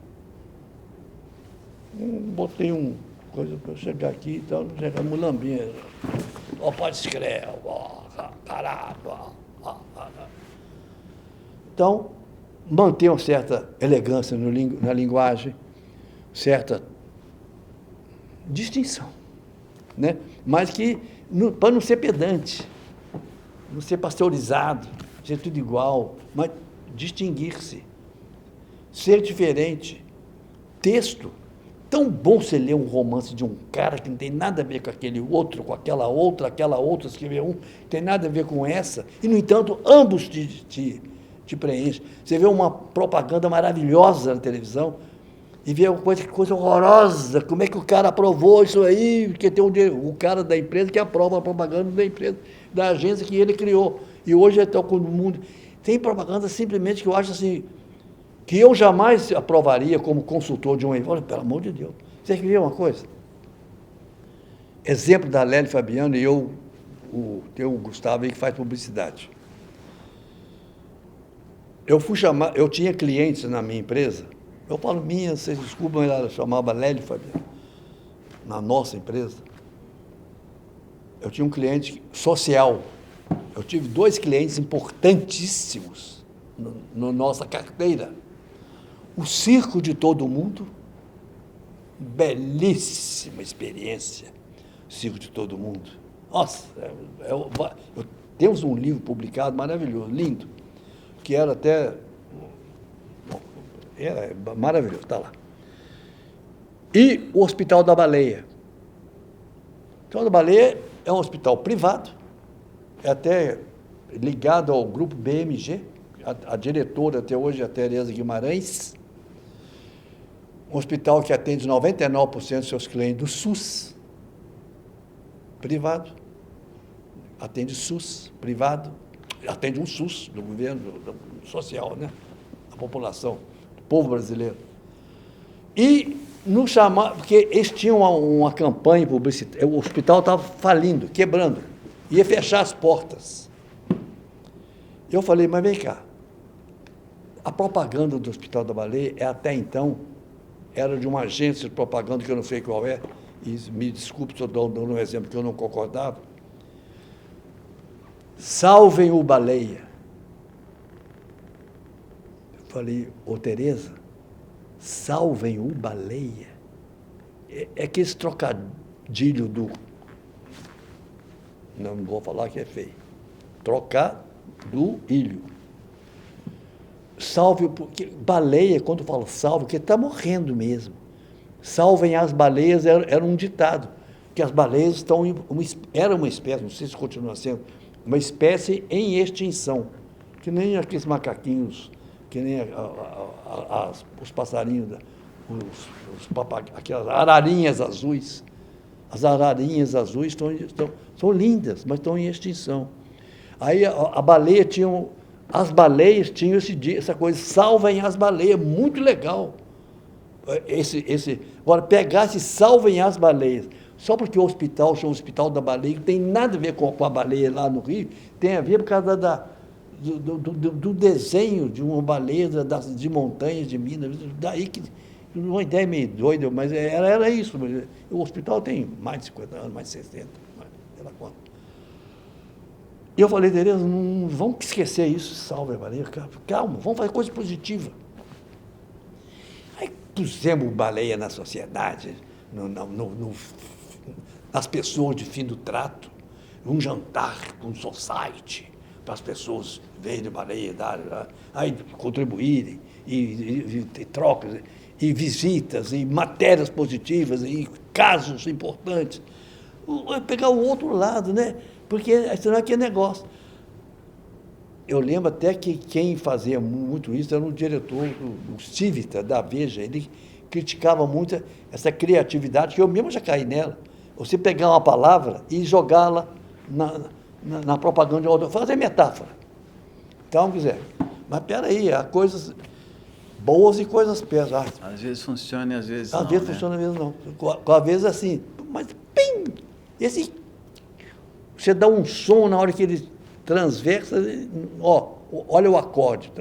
Botei coisa para chegar aqui e tal, chegar mulambinha. Pode escrever, caralho. Então, manter uma certa elegância na linguagem, certa distinção, né? Mas que, para não ser pedante, não ser pasteurizado, ser tudo igual, mas distinguir-se, ser diferente. Texto tão bom você ler um romance de um cara que não tem nada a ver com aquele outro, com aquela outra escreveu um, tem nada a ver com essa, e, no entanto, ambos te preenchem. Você vê uma propaganda maravilhosa na televisão e vê uma coisa horrorosa, como é que o cara aprovou isso aí, porque tem o cara da empresa que aprova a propaganda da empresa, da agência que ele criou. E hoje é tão comum no mundo. Tem propaganda simplesmente que eu acho assim, que eu jamais aprovaria como consultor de uma empresa. Olha, pelo amor de Deus. Você quer ver uma coisa? Exemplo da Lélio Fabiano e tem o Gustavo aí que faz publicidade. Eu tinha clientes na minha empresa, eu falo minha, vocês desculpam, ela chamava Lélio Fabiano, na nossa empresa. Eu tinha um cliente social. Eu tive 2 clientes importantíssimos na nossa carteira. O Circo de Todo Mundo, belíssima experiência, Circo de Todo Mundo. Nossa, temos um livro publicado maravilhoso, lindo, que era até... É maravilhoso, está lá. E o Hospital da Baleia. O Hospital da Baleia é um hospital privado, é até ligado ao grupo BMG, a diretora até hoje é a Tereza Guimarães, um hospital que atende 99% dos seus clientes do SUS, privado, atende SUS, privado, atende um SUS do governo social, né? A população, o povo brasileiro. E nos chamaram, porque eles tinham uma campanha publicitária, o hospital estava falindo, quebrando, ia fechar as portas. Eu falei, mas vem cá, a propaganda do Hospital da Baleia, até então, era de uma agência de propaganda, que eu não sei qual é, e me desculpe se eu estou dando um exemplo que eu não concordava. Salvem o Baleia. Eu falei, ô Tereza, salvem o Baleia. É que esse trocadilho do... Não vou falar que é feio. Trocar do ilho. Salve, porque baleia, quando eu falo salve, porque está morrendo mesmo. Salvem as baleias era um ditado, que as baleias estão era uma espécie, não sei se continua sendo, uma espécie em extinção, que nem aqueles macaquinhos, que nem os passarinhos, aquelas ararinhas azuis. As ararinhas azuis são lindas, mas estão em extinção. Aí a baleia tinha... As baleias tinham essa coisa, salvem as baleias, muito legal. Agora, pegasse salvem as baleias, só porque o hospital chama Hospital da Baleia, não tem nada a ver com a baleia lá no Rio, tem a ver por causa do desenho de uma baleia de montanhas de Minas, daí que, uma ideia meio doida, mas era isso. O hospital tem mais de 50 anos, mais de 60, pela conta. E eu falei, Tereza, não vamos esquecer isso, salve a baleia, calma, vamos fazer coisa positiva. Aí pusemos baleia na sociedade, nas pessoas de fim do trato, um jantar com society, para as pessoas verem baleia, aí contribuírem, e trocas, e visitas, e matérias positivas, e casos importantes. Pegar o outro lado, né? Porque senão aqui é negócio. Eu lembro até que quem fazia muito isso era um diretor do Cívita, da Veja. Ele criticava muito essa criatividade, que eu mesmo já caí nela. Você pegar uma palavra e jogá-la na propaganda de outra, fazer metáfora. Então, quiser. Mas peraí, há coisas boas e coisas péssimas. Às vezes funciona e às vezes não. Às vezes funciona, às vezes não. Às vezes assim, mas pim! Você dá um som na hora que ele transversa, olha o acorde.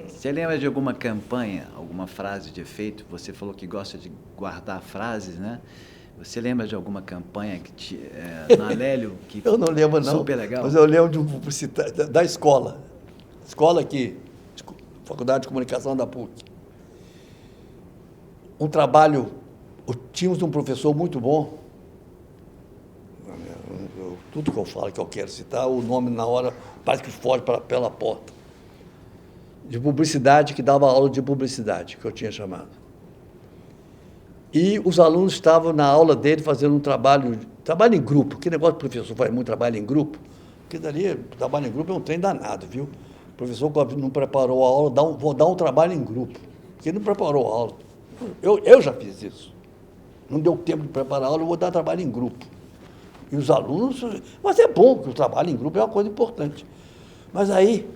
Você lembra de alguma campanha, alguma frase de efeito? Você falou que gosta de guardar frases, né? Você lembra de alguma campanha na Lélio que eu não lembro, não. Super legal? Mas eu lembro de um publicitário da escola. Escola aqui, Faculdade de Comunicação da PUC. Um trabalho, tínhamos um professor muito bom. Tudo que eu falo, que eu quero citar, o nome na hora parece que foge pela porta. De publicidade, que dava aula de publicidade, que eu tinha chamado. E os alunos estavam na aula dele fazendo um trabalho em grupo. Que negócio de professor faz muito trabalho em grupo? Porque dali, trabalho em grupo é um trem danado, viu? O professor não preparou a aula, vou dar um trabalho em grupo. Porque ele não preparou a aula. Eu já fiz isso. Não deu tempo de preparar a aula, eu vou dar trabalho em grupo. E os alunos... Mas é bom, porque o trabalho em grupo é uma coisa importante. Mas aí,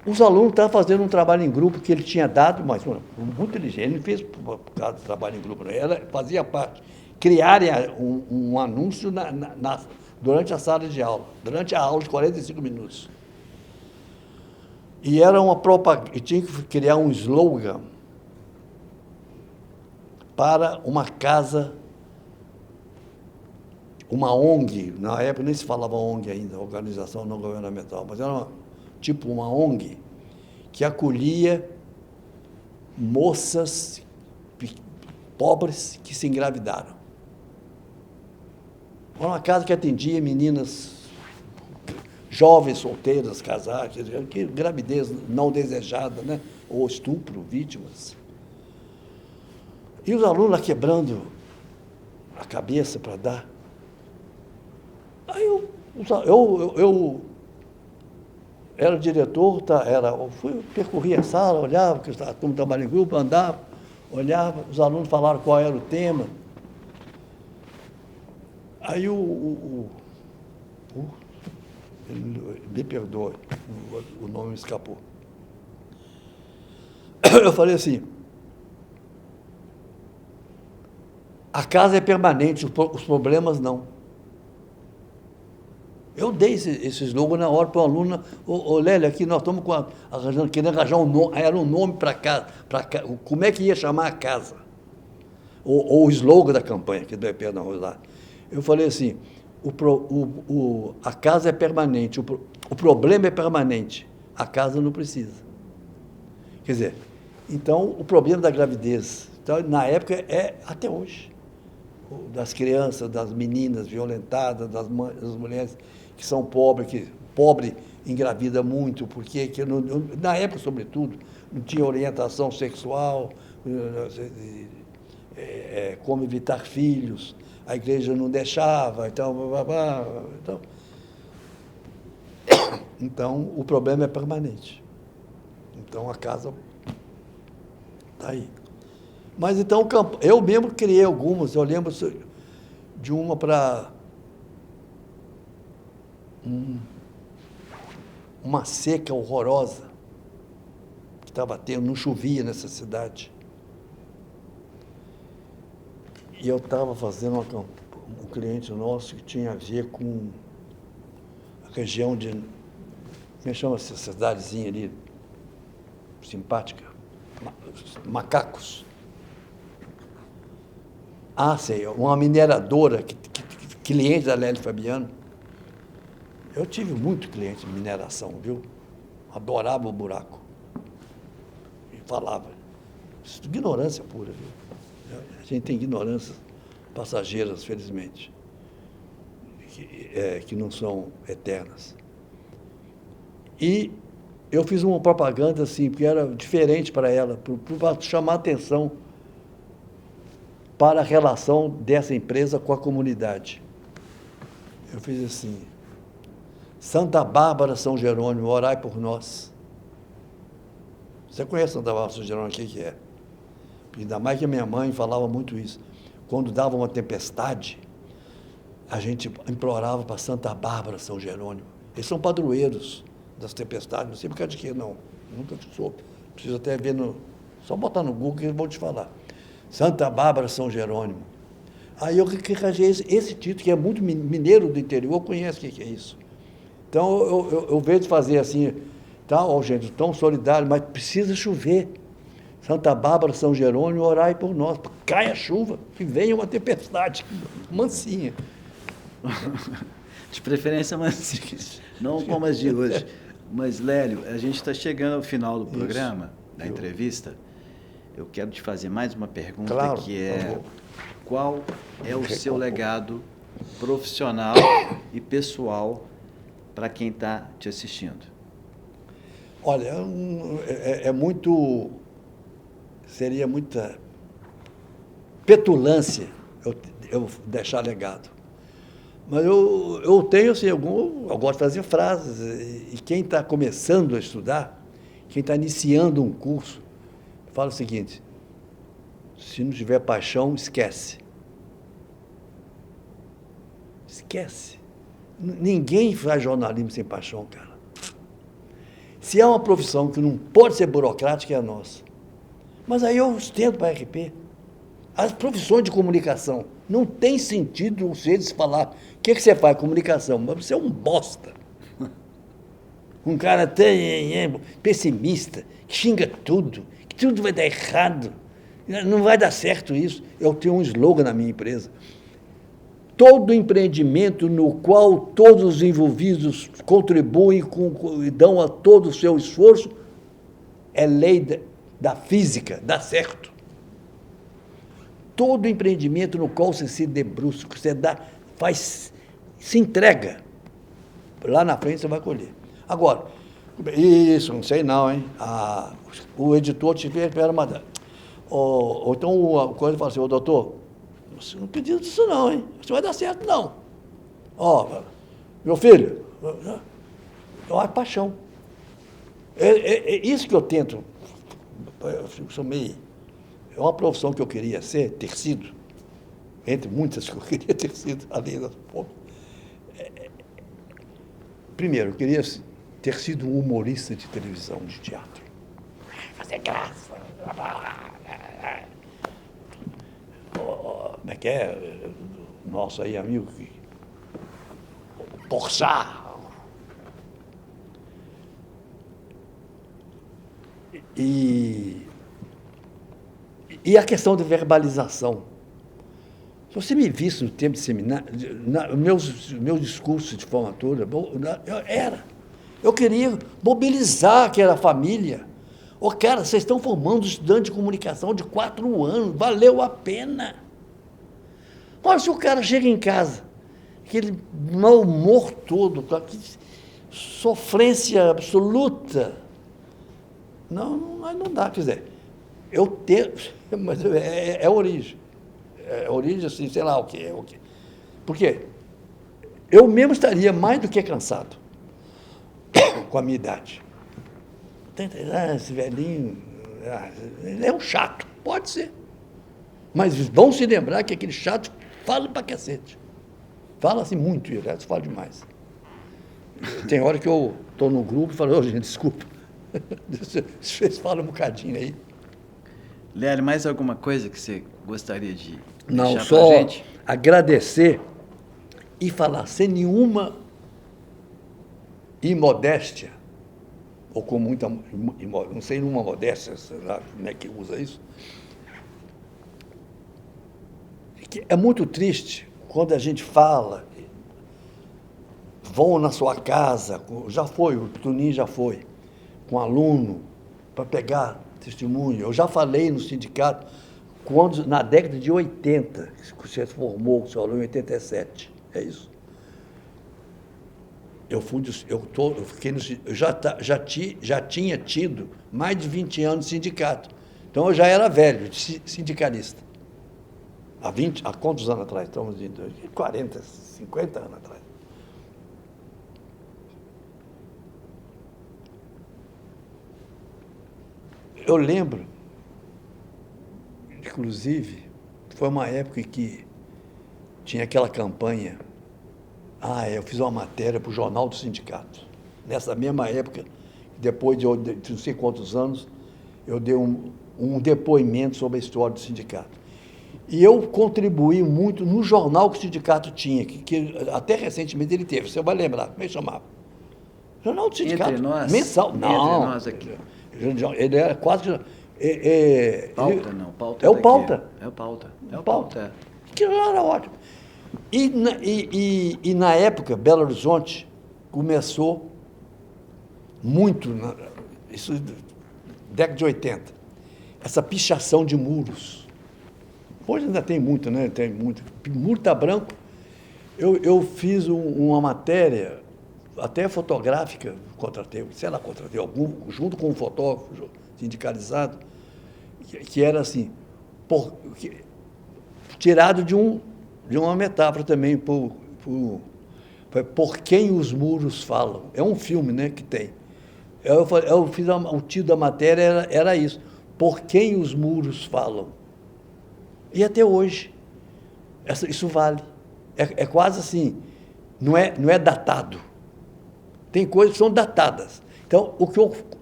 os alunos estavam fazendo um trabalho em grupo que ele tinha dado, mas muito inteligente. Ele não fez por causa do trabalho em grupo, não. Ela fazia parte. Criarem um anúncio durante a sala de aula, durante a aula de 45 minutos. E era uma propaganda, e tinha que criar um slogan para uma casa, uma ONG, na época nem se falava ONG ainda, Organização Não Governamental, mas era tipo uma ONG que acolhia moças pobres que se engravidaram. Era uma casa que atendia meninas jovens, solteiras, casadas, que gravidez não desejada, né? Ou estupro, vítimas. E os alunos lá quebrando a cabeça para dar. Aí eu era diretor, percorria a sala, olhava, porque a turma trabalhava em grupo, andava, olhava, os alunos falaram qual era o tema. Aí me perdoe, o nome me escapou. Eu falei assim, a casa é permanente, os problemas não. Eu dei esse slogan na hora para o aluno. Ô Lélia, aqui nós estamos querendo arranjar um nome, era um nome para casa, como é que ia chamar a casa? Ou o slogan da campanha, que do EP da Rosário. Eu falei assim, a casa é permanente, o problema é permanente, a casa não precisa. Quer dizer, então, o problema da gravidez, então, na época, é até hoje, das crianças, das meninas violentadas, das mulheres que são pobres, que pobre engravida muito, porque na época, sobretudo, não tinha orientação sexual, como evitar filhos, a igreja não deixava, então o problema é permanente. Então a casa está aí. Mas então eu mesmo criei algumas, eu lembro de uma para uma seca horrorosa que estava tendo, não chovia nessa cidade. E eu estava fazendo um cliente nosso que tinha a ver com a região de, como é que chama essa cidadezinha ali, simpática? Macacos. Sei, uma mineradora, cliente da Lélia Fabiano. Eu tive muito cliente de mineração, viu? Adorava o buraco. E falava. Ignorância pura, viu? A gente tem ignorâncias passageiras, felizmente, que não são eternas. E eu fiz uma propaganda assim, porque era diferente para ela, para chamar atenção para a relação dessa empresa com a comunidade. Eu fiz assim, Santa Bárbara, São Jerônimo, orai por nós. Você conhece Santa Bárbara, São Jerônimo, o que é? Ainda mais que a minha mãe falava muito isso. Quando dava uma tempestade, a gente implorava para Santa Bárbara, São Jerônimo. Eles são padroeiros das tempestades, não sei por causa de quê, não. Nunca soube. Preciso até ver só botar no Google que eles vão te falar. Santa Bárbara, São Jerônimo. Aí eu arranjei esse título, que é muito mineiro do interior, conhece o que é isso. Então, eu vejo de fazer assim, gente, tão solidário, mas precisa chover. Santa Bárbara, São Jerônimo, orai por nós. Cai a chuva, que venha uma tempestade mansinha. De preferência mansinha, não como as de hoje. Mas, Lélio, a gente está chegando ao final do programa, da entrevista. Eu quero te fazer mais uma pergunta, claro, que é: qual é o seu legado profissional e pessoal para quem está te assistindo? Olha, é muito seria muita petulância eu deixar legado. Mas eu tenho, assim, eu gosto de fazer frases, e quem está começando a estudar, quem está iniciando um curso, fala o seguinte: se não tiver paixão, esquece. Esquece. Ninguém faz jornalismo sem paixão, cara. Se há uma profissão que não pode ser burocrática, é a nossa. Mas aí eu ostento para a RP. As profissões de comunicação, não tem sentido vocês falar, o que você faz? Comunicação. Mas você é um bosta. Um cara até pessimista, que xinga tudo, que tudo vai dar errado. Não vai dar certo isso. Eu tenho um slogan na minha empresa: todo empreendimento no qual todos os envolvidos contribuem e dão a todo o seu esforço é lei da física, dá certo. Todo empreendimento no qual você se debruça, que você se entrega, lá na frente você vai colher. Agora, isso, não sei não, hein? O editor te espera mandar. Ou então uma coisa fala assim: doutor, você não pediu disso não, hein? Isso vai dar certo, não. Meu filho, é paixão. É isso que eu tento. É uma profissão que eu queria ter sido, entre muitas que eu queria ter sido, além das poucas. Primeiro, eu queria ter sido um humorista de televisão, de teatro. Fazer graça. Como é que é? Nosso aí, amigo, Porchat. E a questão de verbalização. Se você me visse no tempo de seminário, meus discursos de formatura, eu queria mobilizar aquela família. Cara, vocês estão formando estudante de comunicação de 4 anos, valeu a pena. Olha, se o cara chega em casa, aquele mau humor todo, sofrência absoluta, não dá, quer dizer, mas é origem. É origem, assim, sei lá o quê. Por quê? Eu mesmo estaria mais do que cansado com a minha idade. Esse velhinho, ele é um chato, pode ser. Mas vão se lembrar que aquele chato fala pra cacete. Fala assim muito, direto, fala demais. Tem hora que eu estou no grupo e falo: gente, desculpa. Vocês falam um bocadinho aí. Lélio, mais alguma coisa que você gostaria de Não, deixar só pra gente? agradecer e falar sem nenhuma imodéstia, ou com muita, não sei, nenhuma modéstia, sei lá como é que usa isso. É muito triste quando a gente fala, vão na sua casa, já foi, o Tuninho já foi, com aluno, para pegar testemunho. Eu já falei no sindicato, na década de 80, que você formou, você falou em 87, é isso. Já tinha tido mais de 20 anos de sindicato. Então eu já era velho, sindicalista. Há quantos anos atrás? Estamos em 40, 50 anos atrás. Eu lembro, inclusive, foi uma época em que tinha aquela campanha. Eu fiz uma matéria para o Jornal do Sindicato. Nessa mesma época, depois de não sei quantos anos, eu dei um depoimento sobre a história do sindicato. E eu contribuí muito no jornal que o sindicato tinha, que até recentemente ele teve, você vai lembrar, como é que chamava? Jornal do Sindicato. Entre nós? Mensal. Não. Entre nós aqui. Ele era quase... Pauta, não. Pauta é o Pauta. É o Pauta. É o Pauta. Pauta. Que era ótimo. E na época, Belo Horizonte começou muito, isso década de 80, essa pichação de muros. Hoje ainda tem muito, né? Tem muito. Muro está branco. Eu fiz uma matéria, até fotográfica, contratei algum, junto com um fotógrafo sindicalizado, que era assim, tirado de uma metáfora também, por quem os muros falam. É um filme, né, que tem. Eu fiz o título da matéria era isso, por quem os muros falam. E até hoje, isso vale. É quase assim, não é datado. Tem coisas que são datadas. Então,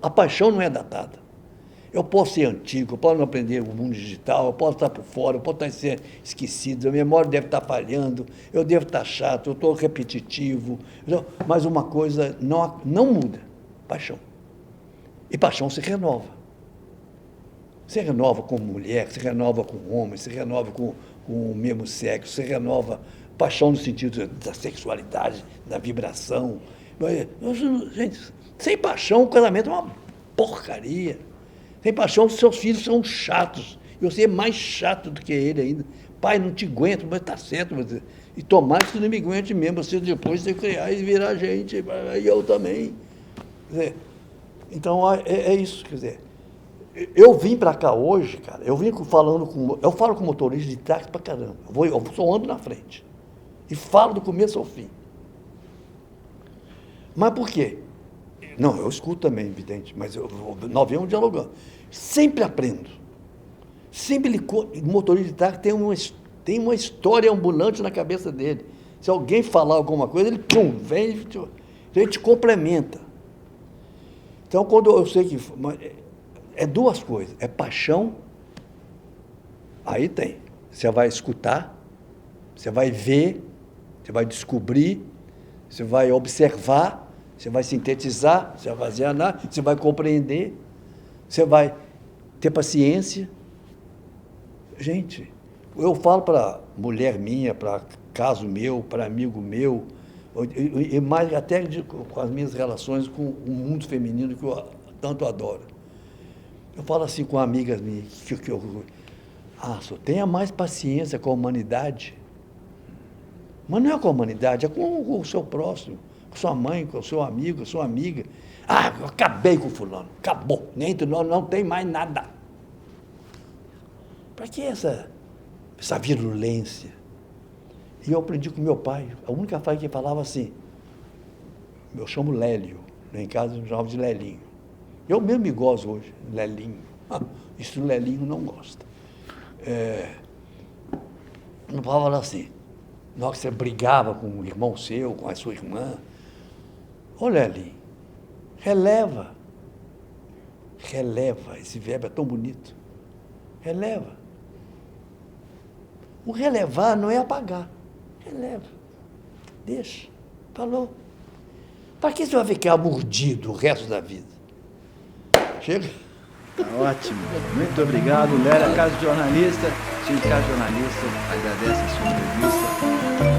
a paixão não é datada. Eu posso ser antigo, eu posso não aprender o mundo digital, eu posso estar por fora, eu posso estar esquecido, a memória deve estar falhando, eu devo estar chato, eu estou repetitivo. Mas uma coisa não muda, paixão. E paixão se renova. Se renova com mulher, se renova com homem, se renova com o mesmo sexo, se renova paixão no sentido da sexualidade, da vibração. Gente, sem paixão o casamento é uma porcaria. Sem paixão os seus filhos são chatos. E você é mais chato do que ele ainda. Pai, não te aguento, mas está certo. E tomara que você não me aguente mesmo. Você depois você criar e virar gente. E eu também. Quer dizer, então, é isso. Quer dizer, eu vim para cá hoje, cara, eu falo com motorista de táxi para caramba. Eu só ando na frente. E falo do começo ao fim. Mas por quê? Não, eu escuto também, evidente, mas nós vemos dialogando. Sempre aprendo. Sempre o motorista de táxi tem uma história ambulante na cabeça dele. Se alguém falar alguma coisa, ele pum, vem e a gente complementa. Então, quando eu sei que é duas coisas, é paixão, aí tem. Você vai escutar, você vai ver, você vai descobrir, você vai observar, você vai sintetizar, você vai fazer análise, você vai compreender, você vai ter paciência. Gente, eu falo para mulher minha, para caso meu, para amigo meu, e mais até com as minhas relações com o mundo feminino que eu tanto adoro. Eu falo assim com amigas minhas, só tenha mais paciência com a humanidade. Mas não é com a humanidade, é com o seu próximo, com sua mãe, com o seu amigo, com a sua amiga. Eu acabei com o fulano, acabou, nem entre nós não tem mais nada. Para que essa virulência? E eu aprendi com meu pai, a única frase que ele falava assim, eu chamo Lélio, em casa eu chamava de Lelinho. Eu mesmo me gosto hoje, Lelinho. Isso o Lelinho não gosta. Não falava assim, na hora que você brigava com um irmão seu, com a sua irmã, ô Lelinho, releva, esse verbo é tão bonito, releva. O relevar não é apagar, releva, deixa, falou. Para que você vai ficar mordido o resto da vida? Chega. Tá ótimo. Muito obrigado, Lélia. Casa de Jornalista, time Casa de Jornalista, agradece a sua entrevista.